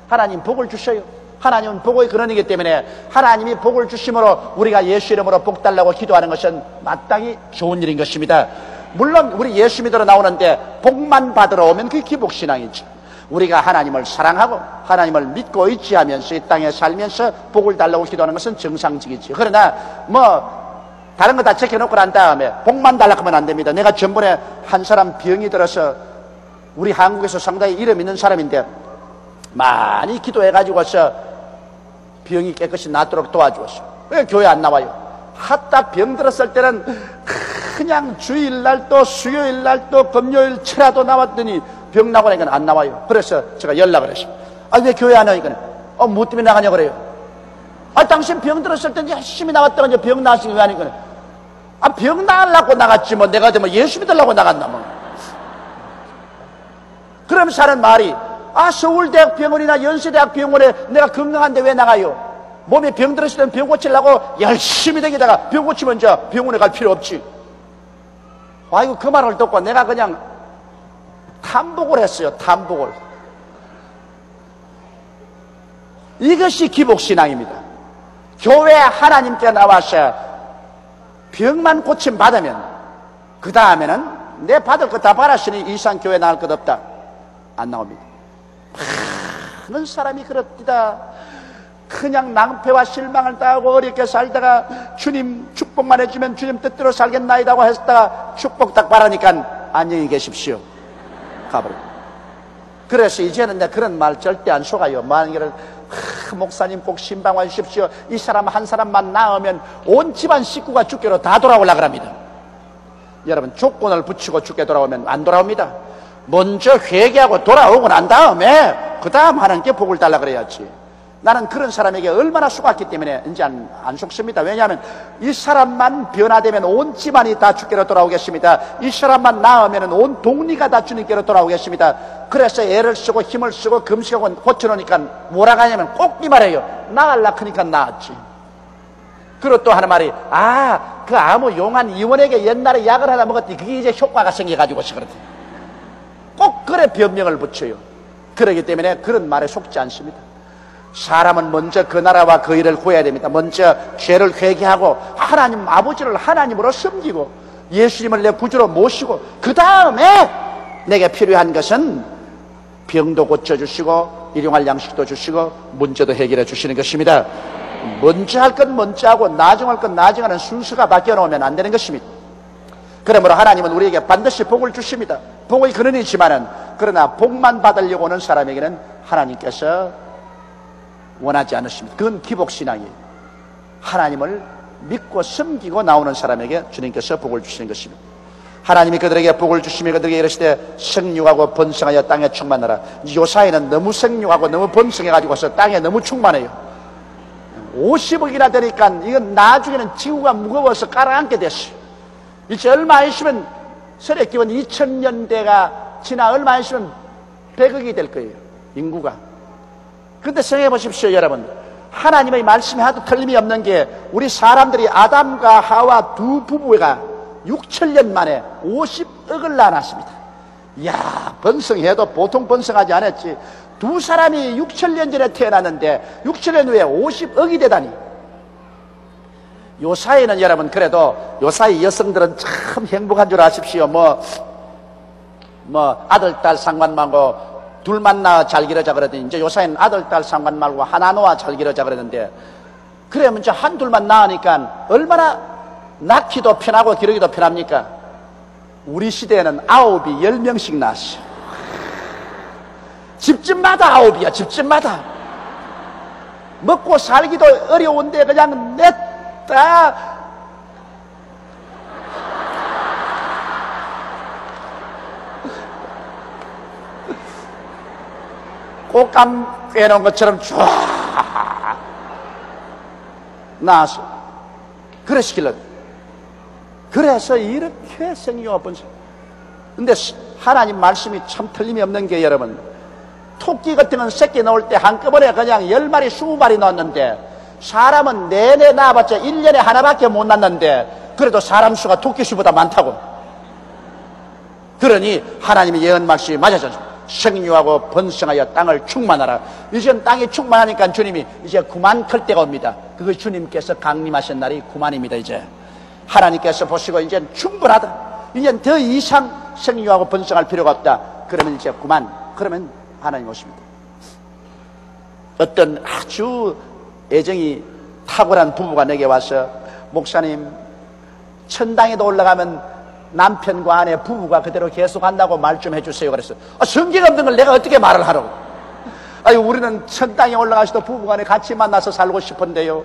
하나님 복을 주셔요. 하나님은 복의 근원이기 때문에 하나님이 복을 주심으로 우리가 예수 이름으로 복 달라고 기도하는 것은 마땅히 좋은 일인 것입니다. 물론 우리 예수 믿으러 나오는데 복만 받으러 오면 그게 기복신앙이죠. 우리가 하나님을 사랑하고 하나님을 믿고 의지하면서 이 땅에 살면서 복을 달라고 기도하는 것은 정상적이지. 그러나 다른 거 다 제껴놓고 난 다음에 복만 달라고 하면 안 됩니다. 내가 전번에 한 사람 병이 들어서, 우리 한국에서 상당히 이름 있는 사람인데 많이 기도해가지고서 병이 깨끗이 낫도록 도와주었어. 왜 교회 안 나와요? 하다 병 들었을 때는 그냥 주일날도 수요일날도 금요일 철야도 나왔더니 병 나고 나니까 안 나와요. 그래서 제가 연락을 했어요. 왜 교회 안 와요? 뭐 때문에 나가냐고 그래요. 당신 병 들었을 때 열심히 나왔다가 이제 병 나왔으니 왜 하니까, 병 나으려고 나갔지 뭐 내가 예수 믿으려고 나갔나 뭐. 그러면서 하는 말이, 서울대학 병원이나 연세대학 병원에 내가 건강한데 왜 나가요? 몸에 병 들었을 때는 병 고치려고 열심히 다니다가 병 고치면 이제 병원에 갈 필요 없지. 아이고, 그 말을 듣고 내가 그냥 탐복을 했어요. 탐복을. 이것이 기복신앙입니다. 교회 하나님께 나와서 병만 고침 받으면 그 다음에는 내 받을 거 다 받았으니 이상 교회 나갈 것 없다, 안 나옵니다. 많은 사람이 그렇디다. 그냥 낭패와 실망을 당하고 어렵게 살다가 주님 축복만 해주면 주님 뜻대로 살겠나이다고 했다가 축복 딱 바라니까 안녕히 계십시오 가버려. 그래서 이제는 내가 그런 말 절대 안 속아요. 만약에 목사님 꼭 신방와 주십시오, 이 사람 한 사람만 나으면 온 집안 식구가 죽게로 다 돌아오려고 합니다. 여러분, 조건을 붙이고 죽게 돌아오면 안 돌아옵니다. 먼저 회개하고 돌아오고 난 다음에 그 다음 하나님께 복을 달라 그래야지. 나는 그런 사람에게 얼마나 속았기 때문에 이제 안 속습니다. 왜냐하면 이 사람만 변화되면 온 집안이 다 주께로 돌아오겠습니다. 이 사람만 나으면 온 동리가 다 주님께로 돌아오겠습니다. 그래서 애를 쓰고 힘을 쓰고 금식하고 고쳐놓으니까 뭐라 하냐면 꼭 이 말이에요. 나으려 크니까 나았지. 그리고 또 하는 말이, 그 아무 용한 이원에게 옛날에 약을 하나 먹었더니 그게 이제 효과가 생겨가지고서 그렇대. 꼭 그래 변명을 붙여요. 그렇기 때문에 그런 말에 속지 않습니다. 사람은 먼저 그 나라와 그 일을 구해야 됩니다. 먼저 죄를 회개하고 하나님 아버지를 하나님으로 섬기고 예수님을 내 구주로 모시고 그 다음에 내게 필요한 것은 병도 고쳐주시고 일용할 양식도 주시고 문제도 해결해 주시는 것입니다. 먼저 할 건 먼저 하고 나중할 건 나중하는 순서가 바뀌어 놓으면 안 되는 것입니다. 그러므로 하나님은 우리에게 반드시 복을 주십니다. 복의 근원이지만은, 그러나 복만 받으려고 오는 사람에게는 하나님께서 원하지 않으십니다. 그건 기복신앙이에요. 하나님을 믿고 섬기고 나오는 사람에게 주님께서 복을 주시는 것입니다. 하나님이 그들에게 복을 주시며 그들에게 이르시되 생육하고 번성하여 땅에 충만하라. 요사이는 너무 생육하고 너무 번성해가지고서 땅에 너무 충만해요. 50억이나 되니까 이건 나중에는 지구가 무거워서 깔아앉게 됐어요. 이제 얼마 안 있으면 설에 끼면 2000년대가 지나 얼마 안 있으면 100억이 될 거예요, 인구가. 그런데 생각해 보십시오, 여러분. 하나님의 말씀이 하도 틀림이 없는 게, 우리 사람들이 아담과 하와 두 부부가 6000년 만에 50억을 낳았습니다. 이야, 번성해도 보통 번성하지 않았지. 두 사람이 6000년 전에 태어났는데 6000년 후에 50억이 되다니. 요 사이는 여러분, 그래도 요 사이 여성들은 참 행복한 줄 아십시오. 아들, 딸 상관 말고 둘만 낳아 잘 기르자 그러더니, 이제 요 사이는 아들, 딸 상관 말고 하나 놓아 잘 기르자 그러는데, 그러면 이제 한 둘만 낳으니까 얼마나 낳기도 편하고 기르기도 편합니까? 우리 시대에는 9이 10명씩 낳았어. 집집마다 9이야, 집집마다. 먹고 살기도 어려운데 그냥 냈다. 꽃감 빼놓은 것처럼 쫙 나왔어. 그러시길래. 그래서 이렇게 생기가 번성. 근데 하나님 말씀이 참 틀림이 없는 게, 여러분, 토끼 같은 건 새끼 넣을 때 한꺼번에 그냥 10마리, 20마리 넣었는데 사람은 내내 낳아봤자 1년에 하나밖에 못 낳는데 그래도 사람 수가 토끼 수보다 많다고. 그러니 하나님의 예언 말씀이 맞아졌죠. 생육하고 번성하여 땅을 충만하라. 이젠 땅이 충만하니까 주님이 이제 그만 클 때가 옵니다. 그거 주님께서 강림하신 날이 그만입니다. 이제 하나님께서 보시고 이제 충분하다, 이제 더 이상 생육하고 번성할 필요가 없다. 그러면 이제 그만. 그러면 하나님 오십니다. 어떤 아주 애정이 탁월한 부부가 내게 와서, 목사님, 천당에도 올라가면 남편과 아내 부부가 그대로 계속 한다고 말 좀 해주세요. 그랬어요. 성경 없는 걸 내가 어떻게 말을 하라고. 우리는 천당에 올라가서도 부부간에 같이 만나서 살고 싶은데요.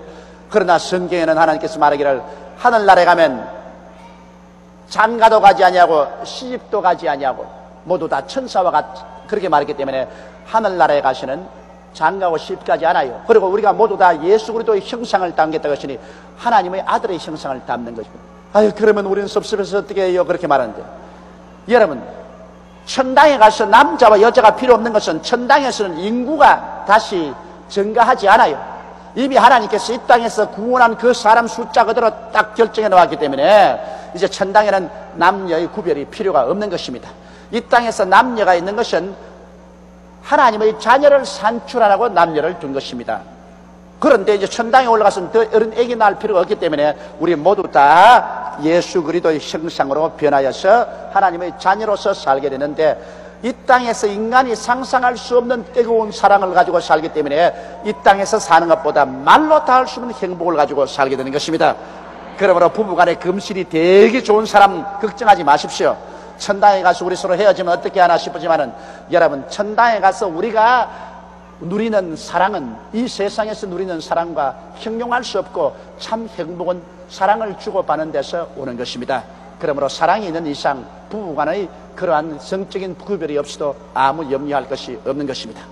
그러나 성경에는 하나님께서 말하기를 하늘나라에 가면 장가도 가지 아니하고 시집도 가지 아니하고 모두 다 천사와 같이, 그렇게 말했기 때문에 하늘나라에 가시는 장가고 시집가지 않아요. 그리고 우리가 모두 다 예수 그리스도의 형상을 담겠다고 하시니 하나님의 아들의 형상을 담는 것입니다. 그러면 우리는 섭섭해서 어떻게 해요? 그렇게 말하는데, 여러분, 천당에 가서 남자와 여자가 필요 없는 것은 천당에서는 인구가 다시 증가하지 않아요. 이미 하나님께서 이 땅에서 구원한 그 사람 숫자 그대로 딱 결정해 놓았기 때문에 이제 천당에는 남녀의 구별이 필요가 없는 것입니다. 이 땅에서 남녀가 있는 것은 하나님의 자녀를 산출하라고 남녀를 둔 것입니다. 그런데 이제 천당에 올라가서는 더 어린 애기 낳을 필요가 없기 때문에 우리 모두 다 예수 그리스도의 형상으로 변하여서 하나님의 자녀로서 살게 되는데, 이 땅에서 인간이 상상할 수 없는 뜨거운 사랑을 가지고 살기 때문에 이 땅에서 사는 것보다 말로 다 할 수 없는 행복을 가지고 살게 되는 것입니다. 그러므로 부부간의 금실이 되게 좋은 사람 걱정하지 마십시오. 천당에 가서 우리 서로 헤어지면 어떻게 하나 싶지만은, 여러분, 천당에 가서 우리가 누리는 사랑은 이 세상에서 누리는 사랑과 형용할 수 없고 참 행복은 사랑을 주고받는 데서 오는 것입니다. 그러므로 사랑이 있는 이상 부부간의 그러한 성적인 구별이 없어도 아무 염려할 것이 없는 것입니다.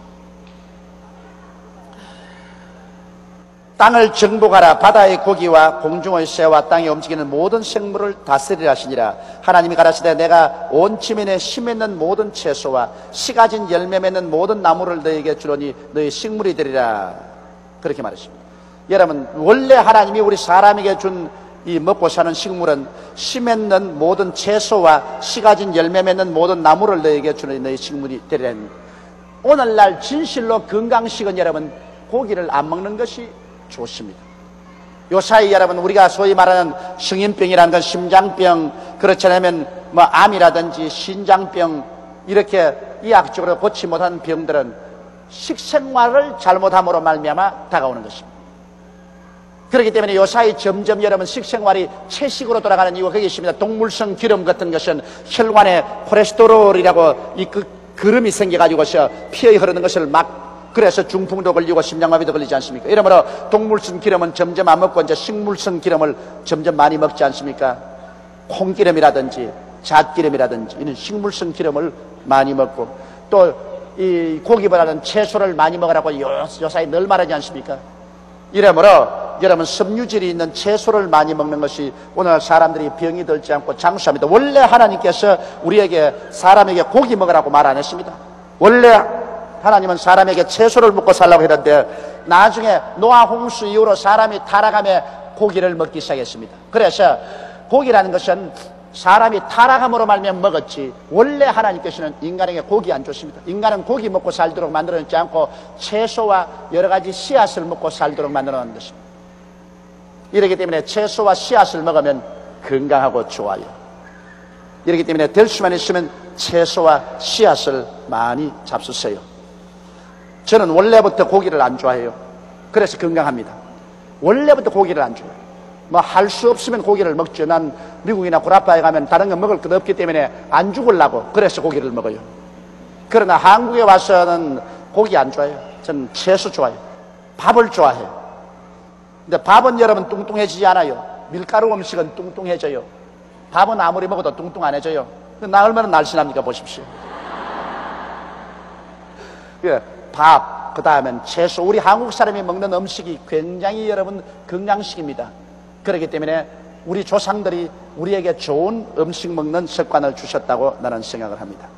땅을 정복하라. 바다의 고기와 공중의 새와 땅에 움직이는 모든 생물을 다스리라 하시니라. 하나님이 가라사대 내가 온 지면에 심있는 모든 채소와 씨 가진 열매 맺는 모든 나무를 너에게 주노니 너희 식물이 되리라. 그렇게 말했습니다. 여러분, 원래 하나님이 우리 사람에게 준 이 먹고 사는 식물은 씨 맺는 모든 채소와 씨 가진 열매 맺는 모든 나무를 너에게 주노니 너희 식물이 되리라. 오늘날 진실로 건강식은 여러분, 고기를 안 먹는 것이 좋습니다. 요사이 여러분, 우리가 소위 말하는 성인병이라는 건 심장병, 그렇지 않으면 암이라든지 신장병, 이렇게 의학적으로 고치 못한 병들은 식생활을 잘못함으로 말미암아 다가오는 것입니다. 그렇기 때문에 요사이 점점 여러분 식생활이 채식으로 돌아가는 이유가 거기 있습니다. 동물성 기름 같은 것은 혈관에 콜레스테롤이라고 이 그름이 생겨가지고서 피에 흐르는 것을 그래서 중풍도 걸리고 심장마비도 걸리지 않습니까? 이러므로 동물성 기름은 점점 안 먹고 이제 식물성 기름을 점점 많이 먹지 않습니까? 콩기름이라든지 잣기름이라든지 이런 식물성 기름을 많이 먹고, 또 이 고기보다는 채소를 많이 먹으라고 요사이 늘 말하지 않습니까? 이러므로 여러분, 섬유질이 있는 채소를 많이 먹는 것이 오늘 사람들이 병이 들지 않고 장수합니다. 원래 하나님께서 우리에게, 사람에게 고기 먹으라고 말 안 했습니다. 원래 하나님은 사람에게 채소를 먹고 살라고 했는데 나중에 노아 홍수 이후로 사람이 타락하며 고기를 먹기 시작했습니다. 그래서 고기라는 것은 사람이 타락함으로 말미암아 먹었지, 원래 하나님께서는 인간에게 고기 안 줬습니다. 인간은 고기 먹고 살도록 만들어놓지 않고 채소와 여러 가지 씨앗을 먹고 살도록 만들어놓은 것입니다. 이렇기 때문에 채소와 씨앗을 먹으면 건강하고 좋아요. 이렇기 때문에 될 수만 있으면 채소와 씨앗을 많이 잡수세요. 저는 원래부터 고기를 안 좋아해요. 그래서 건강합니다. 원래부터 고기를 안 좋아해요. 할 수 없으면 고기를 먹죠. 난 미국이나 구라파에 가면 다른 거 먹을 것 없기 때문에 안 죽으려고 그래서 고기를 먹어요. 그러나 한국에 와서는 고기 안 좋아해요. 저는 채소 좋아해요. 밥을 좋아해요. 근데 밥은 여러분 뚱뚱해지지 않아요. 밀가루 음식은 뚱뚱해져요. 밥은 아무리 먹어도 뚱뚱 안 해져요. 나 얼마나 날씬합니까? 보십시오. 밥, 그 다음엔 채소. 우리 한국 사람이 먹는 음식이 굉장히 여러분 건강식입니다. 그렇기 때문에 우리 조상들이 우리에게 좋은 음식 먹는 습관을 주셨다고 나는 생각을 합니다.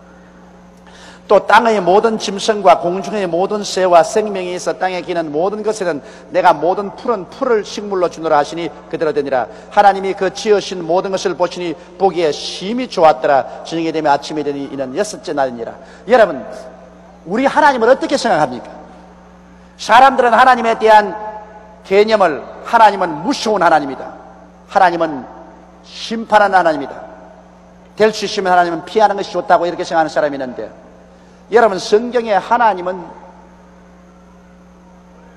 또 땅의 모든 짐승과 공중의 모든 새와 생명이 있어 땅에 기는 모든 것에는 내가 모든 푸른 풀을 식물로 주노라 하시니 그대로 되니라. 하나님이 그 지으신 모든 것을 보시니 보기에 심히 좋았더라. 저녁이 되면 아침이 되니 이는 여섯째 날이니라. 여러분, 우리 하나님을 어떻게 생각합니까? 사람들은 하나님에 대한 개념을, 하나님은 무서운 하나님이다, 하나님은 심판하는 하나님이다, 될 수 있으면 하나님은 피하는 것이 좋다고 이렇게 생각하는 사람이 있는데, 여러분, 성경에 하나님은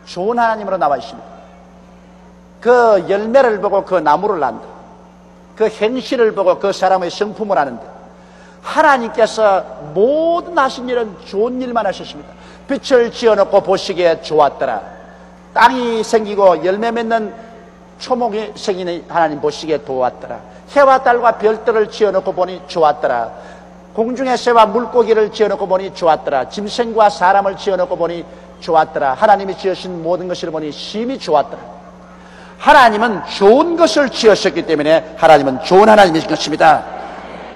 좋은 하나님으로 나와 있습니다. 그 열매를 보고 그 나무를 안다, 그 행실을 보고 그 사람의 성품을 아는데, 하나님께서 모든 하신 일은 좋은 일만 하셨습니다. 빛을 지어놓고 보시기에 좋았더라. 땅이 생기고 열매 맺는 초목이 생기는 하나님 보시기에 좋았더라. 해와 달과 별들을 지어놓고 보니 좋았더라. 공중의 새와 물고기를 지어놓고 보니 좋았더라. 짐승과 사람을 지어놓고 보니 좋았더라. 하나님이 지으신 모든 것을 보니 심히 좋았더라. 하나님은 좋은 것을 지으셨기 때문에 하나님은 좋은 하나님이신 것입니다.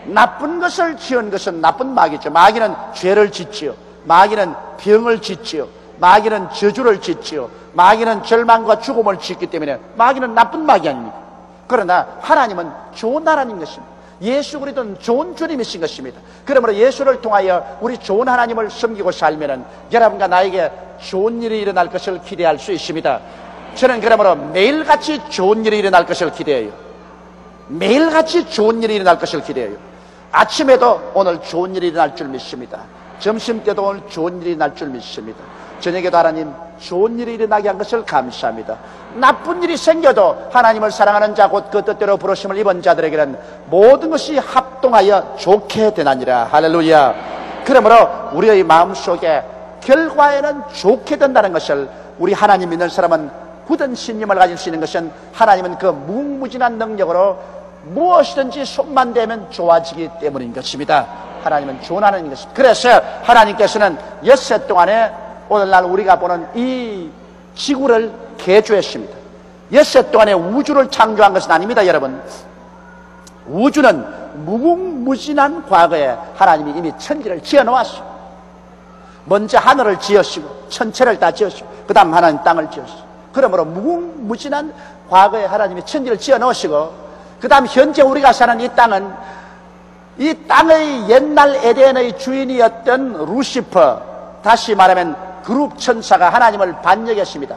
나쁜 것을 지은 것은 나쁜 마귀죠. 마귀는 죄를 짓지요, 마귀는 병을 짓지요, 마귀는 저주를 짓지요, 마귀는 절망과 죽음을 짓기 때문에 마귀는 나쁜 마귀 아닙니까? 그러나 하나님은 좋은 하나님인 것입니다. 예수 그리스도는 좋은 주님이신 것입니다. 그러므로 예수를 통하여 우리 좋은 하나님을 섬기고 살면은 여러분과 나에게 좋은 일이 일어날 것을 기대할 수 있습니다. 저는 그러므로 매일같이 좋은 일이 일어날 것을 기대해요. 매일같이 좋은 일이 일어날 것을 기대해요. 아침에도 오늘 좋은 일이 일어날 줄 믿습니다. 점심때도 오늘 좋은 일이 일어날 줄 믿습니다. 저녁에도 하나님 좋은 일이 일어나게 한 것을 감사합니다. 나쁜 일이 생겨도 하나님을 사랑하는 자 곧 그 뜻대로 부르심을 입은 자들에게는 모든 것이 합동하여 좋게 되나니라. 할렐루야. 그러므로 우리의 마음속에 결과에는 좋게 된다는 것을, 우리 하나님 믿는 사람은 굳은 신념을 가질 수 있는 것은, 하나님은 그 무궁무진한 능력으로 무엇이든지 손만 대면 좋아지기 때문인 것입니다. 하나님은 좋은 하나님인 것입니다. 그래서 하나님께서는 엿새 동안에 오늘날 우리가 보는 이 지구를 개조했습니다. 엿새 동안에 우주를 창조한 것은 아닙니다. 여러분, 우주는 무궁무진한 과거에 하나님이 이미 천지를 지어놓았어요. 먼저 하늘을 지으시고 천체를 다 지으시고 그 다음 하나님 땅을 지으시고, 그러므로 무궁무진한 과거에 하나님이 천지를 지어놓으시고, 그 다음 현재 우리가 사는 이 땅은 이 땅의 옛날 에덴의 주인이었던 루시퍼, 다시 말하면 그룹 천사가 하나님을 반역했습니다.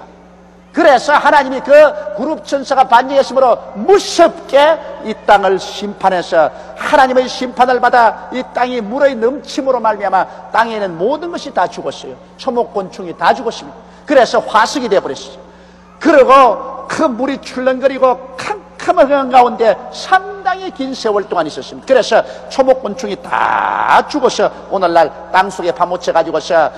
그래서 하나님이 그 그룹 천사가 반역했으므로 무섭게 이 땅을 심판해서 하나님의 심판을 받아 이 땅이 물의 넘침으로 말미암아 땅에 있는 모든 것이 다 죽었어요. 초목곤충이 다 죽었습니다. 그래서 화석이 되어버렸어요. 그리고 그 물이 출렁거리고 캄캄한 가운데 상당히 긴 세월 동안 있었습니다. 그래서 초목곤충이 다 죽어서 오늘날 땅속에 파묻혀 가지고서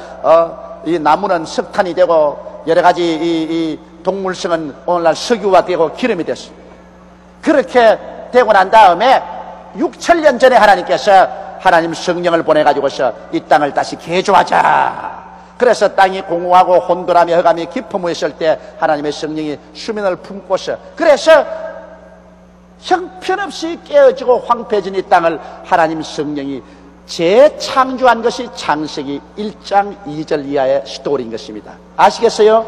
이 나무는 석탄이 되고 여러 가지 이 동물성은 오늘날 석유가 되고 기름이 됐습니다. 그렇게 되고 난 다음에 6,000년 전에 하나님께서 하나님 성령을 보내가지고서 이 땅을 다시 개조하자. 그래서 땅이 공허하고 혼돈하며 흑암이 깊어무했을 때 하나님의 성령이 수면을 품고서, 그래서 형편없이 깨어지고 황폐해진 이 땅을 하나님 성령이 재창조한 것이 창세기 1장 2절 이하의 스토리인 것입니다. 아시겠어요?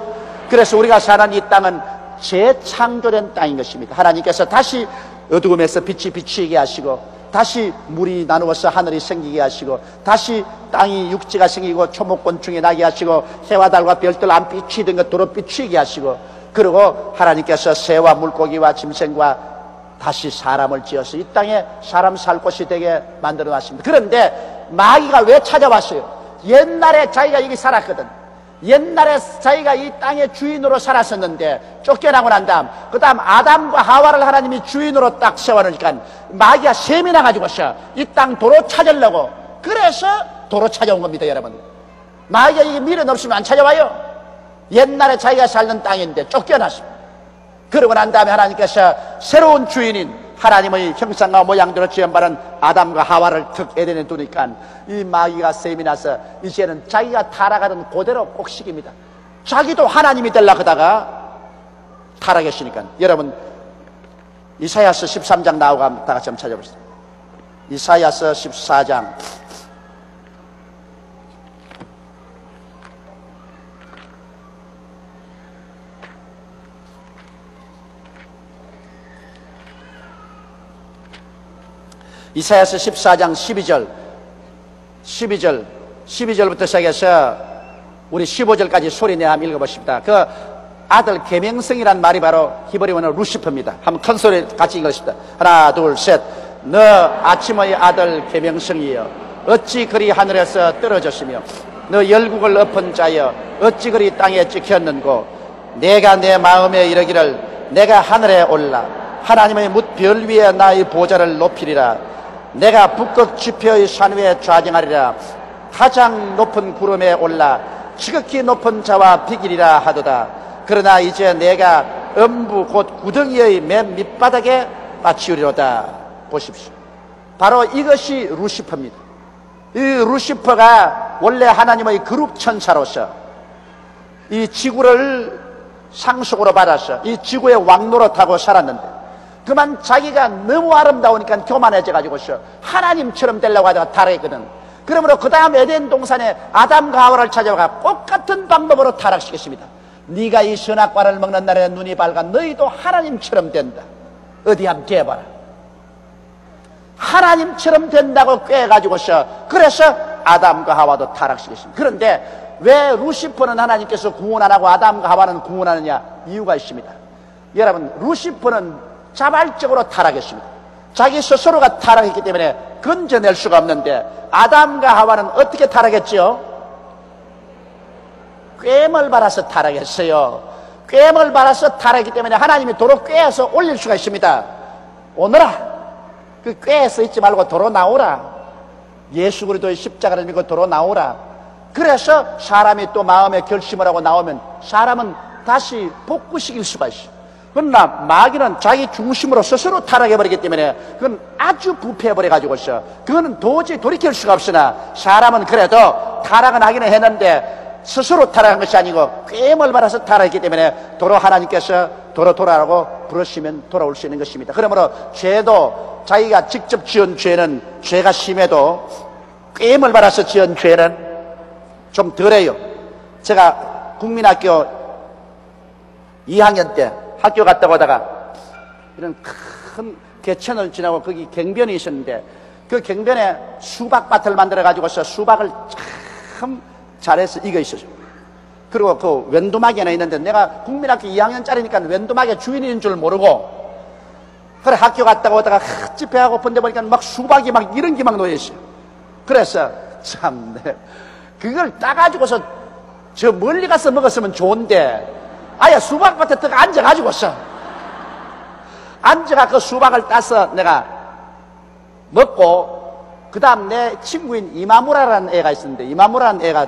그래서 우리가 사는 이 땅은 재창조된 땅인 것입니다. 하나님께서 다시 어두움에서 빛이 비추게 하시고, 다시 물이 나누어서 하늘이 생기게 하시고, 다시 땅이 육지가 생기고 초목곤충이 나게 하시고, 해와 달과 별들 안 비추던 것 도로 비추게 하시고, 그리고 하나님께서 새와 물고기와 짐승과 다시 사람을 지어서 이 땅에 사람 살 곳이 되게 만들어 놨습니다. 그런데 마귀가 왜 찾아왔어요? 옛날에 자기가 여기 살았거든. 옛날에 자기가 이 땅의 주인으로 살았었는데 쫓겨나고 난 다음, 그 다음 아담과 하와를 하나님이 주인으로 딱 세워놓으니까 마귀가 셈이 나가지고서 이 땅 도로 찾으려고, 그래서 도로 찾아온 겁니다. 여러분, 마귀가 이게 미련 없으면 안 찾아와요. 옛날에 자기가 살던 땅인데 쫓겨났습니다. 그러고 난 다음에 하나님께서 새로운 주인인 하나님의 형상과 모양대로 지음받은 아담과 하와를 특 에덴에 두니까 이 마귀가 셈이 나서 이제는 자기가 타락하던 그대로 꼭식입니다. 자기도 하나님이 되려고 하다가 타락했으니까. 여러분, 이사야서 13장 나오고 다 같이 한번 찾아보시죠. 이사야서 14장 이사야서 14장 12절부터 시작해서 우리 15절까지 소리내 한번 읽어보십니다. 그 아들 계명성이란 말이 바로 히브리 원어 루시퍼입니다. 한번 큰 소리 같이 읽으십니다. 하나 둘 셋. 너 아침의 아들 계명성이여 어찌 그리 하늘에서 떨어졌으며 너 열국을 엎은 자여 어찌 그리 땅에 찍혔는고 내가 내 마음에 이르기를 내가 하늘에 올라 하나님의 뭇별 위에 나의 보좌를 높이리라. 내가 북극 지표의 산 위에 좌정하리라. 가장 높은 구름에 올라 지극히 높은 자와 비기리라 하도다. 그러나 이제 내가 음부 곧 구덩이의 맨 밑바닥에 빠치우리로다. 보십시오. 바로 이것이 루시퍼입니다. 이 루시퍼가 원래 하나님의 그룹 천사로서 이 지구를 상속으로 받아서 이 지구의 왕노릇하고 살았는데 그만 자기가 너무 아름다우니까 교만해져 가지고서 하나님처럼 되려고 하다가 타락했거든. 그러므로 그 다음 에덴 동산에 아담과 하와를 찾아가 똑같은 방법으로 타락시켰습니다. 네가 이 선악과를 먹는 날에 눈이 밝아 너희도 하나님처럼 된다. 어디 한번 대봐라. 하나님처럼 된다고 꾀가지고서 그래서 아담과 하와도 타락시켰습니다. 그런데 왜 루시퍼는 하나님께서 구원 안 하고 아담과 하와는 구원하느냐? 이유가 있습니다. 여러분, 루시퍼는 자발적으로 타락했습니다. 자기 스스로가 타락했기 때문에 건져낼 수가 없는데 아담과 하와는 어떻게 타락했지요? 꿰을 받아서 타락했어요. 꿰을 받아서 타락했기 때문에 하나님이 도로 꿰어서 올릴 수가 있습니다. 오너라. 그 꾀에서 있지 말고 도로 나오라. 예수 그리스도의 십자가를 믿고 도로 나오라. 그래서 사람이 또 마음에 결심을 하고 나오면 사람은 다시 복구시킬 수가 있어요. 그러나 마귀는 자기 중심으로 스스로 타락해버리기 때문에 그건 아주 부패해버려가지고서 그거는 도저히 돌이킬 수가 없으나 사람은 그래도 타락은 하기는 했는데 스스로 타락한 것이 아니고 꾀을 받아서 타락했기 때문에 도로 하나님께서 도로 돌아라고 부르시면 돌아올 수 있는 것입니다. 그러므로 죄도 자기가 직접 지은 죄는 죄가 심해도 꾀을 받아서 지은 죄는 좀 덜해요. 제가 국민학교 2학년 때 학교 갔다 오다가 이런 큰 개천을 지나고 거기 갱변이 있었는데 그 갱변에 수박밭을 만들어 가지고서 수박을 참 잘해서 익어 있었어요. 그리고 그 왼두막이 하나 있는데 내가 국민학교 2학년짜리니까 왼두막의 주인인 줄 모르고 그래 학교 갔다가 오다가 헛집 배가 고픈데 보니까 막 수박이 막 이런 게 막 놓여있어요. 그래서 참 그걸 따가지고서 저 멀리 가서 먹었으면 좋은데 아예 수박밭에 딱 앉아가지고서 앉아가 그 수박을 따서 내가 먹고 그 다음 내 친구인 이마무라라는 애가 있었는데 이마무라는 애가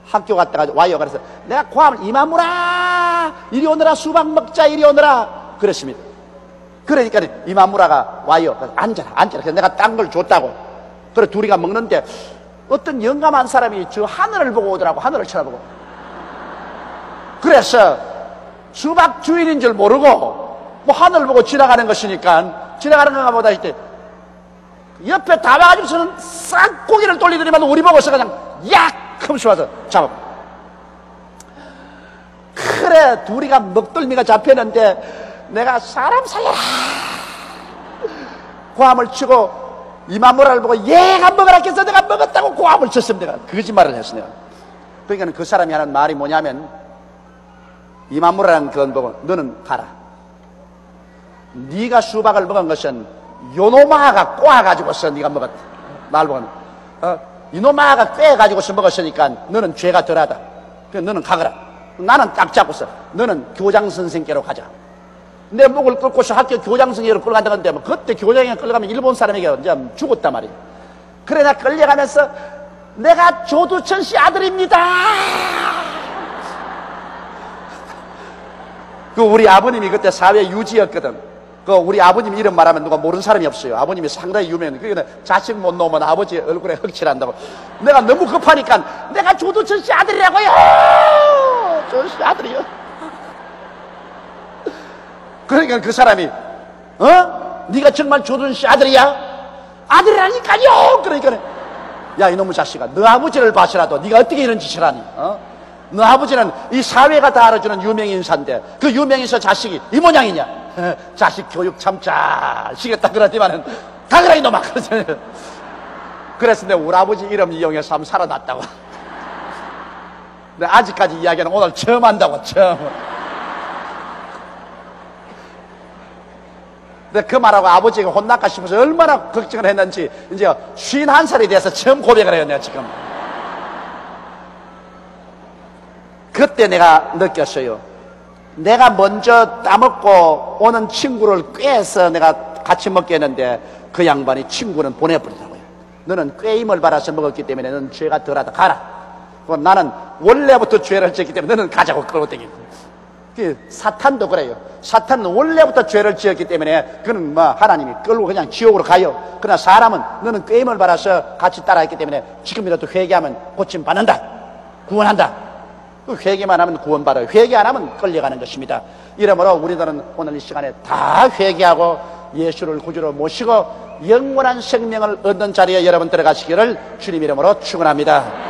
학교 갔다가 와요. 그래서 내가 고함을 이마무라 이리 오너라 수박 먹자 이리 오너라 그랬습니다. 그러니까 이마무라가 와요. 그래서 앉아라. 그래서 내가 딴 걸 줬다고. 그래 둘이가 먹는데 어떤 영감한 사람이 저 하늘을 보고 오더라고. 하늘을 쳐다보고. 그래서 수박 주인인 줄 모르고 뭐 하늘을 보고 지나가는 것이니까 지나가는 건가 보다 했더니 옆에 다 와가지고서는 싹 고개를 돌리더니만 우리 보고서 그냥 약 하면서 와서 잡아. 그래 둘이가 먹덜미가 잡혔는데 내가 사람 살려라 고함을 치고 이마무라를 보고 얘가 먹으라 해서 내가 먹었다고 고함을 쳤습니다. 내가 거짓말을 했어. 내가 그러니까 그 사람이 하는 말이 뭐냐면 이마무라는 그건 보고 너는 가라. 네가 수박을 먹은 것은 요노마가 꼬아가지고서 네가 먹었다. 날 보고 이노마가 꿰가지고서 먹었으니까 너는 죄가 덜하다. 그래서 너는 가거라. 나는 딱 잡고서 너는 교장 선생께로 가자. 내 목을 끌고서 학교 교장 선생님으로 끌어간다는데 뭐 그때 교장에 끌려가면 일본 사람에게 이제 죽었단 말이야. 그래 나 끌려가면서 내가 조두천 씨 아들입니다. 그 우리 아버님이 그때 사회 유지였거든. 그 우리 아버님 이름 말하면 누가 모르는 사람이 없어요. 아버님이 상당히 유명해. 그러니까 자식 못 놓으면 아버지 얼굴에 흑칠한다고. 내가 너무 급하니까 내가 조두천 씨 아들이라고요. 조두천 씨 아들이요. 그러니까 그 사람이 네가 정말 조두천 씨 아들이야? 아들이라니까요. 그러니까 야 이놈의 자식아 너 아버지를 봐서라도 네가 어떻게 이런 짓을 하니? 너 아버지는 이 사회가 다 알아주는 유명인사인데 그 유명인사 자식이 이 모양이냐? 자식 교육 참 잘 시겠다 그러지만은 가거라 이놈아. 그래서 내 우리 아버지 이름 이용해서 한번 살아났다고. 근데 아직까지 이야기는 오늘 처음 한다고, 처음. 근데 그 말하고 아버지가 혼날까 싶어서 얼마나 걱정을 했는지 이제 51살이 돼서 처음 고백을 해요, 내가 지금. 그때 내가 느꼈어요. 내가 먼저 따먹고 오는 친구를 꾀해서 내가 같이 먹게 했는데 그 양반이 친구는 보내버리더라고요. 너는 꾀임을 받아서 먹었기 때문에 너는 죄가 덜하다, 가라. 그럼 나는 원래부터 죄를 지었기 때문에 너는 가자고 끌고 다니고. 사탄도 그래요. 사탄은 원래부터 죄를 지었기 때문에 그는 뭐 하나님이 끌고 그냥 지옥으로 가요. 그러나 사람은 너는 꾀임을 받아서 같이 따라했기 때문에 지금이라도 회개하면 고침 받는다, 구원한다. 회개만 하면 구원받아요. 회개 안 하면 끌려가는 것입니다. 이러므로 우리들은 오늘 이 시간에 다 회개하고 예수를 구주로 모시고 영원한 생명을 얻는 자리에 여러분 들어가시기를 주님 이름으로 축원합니다.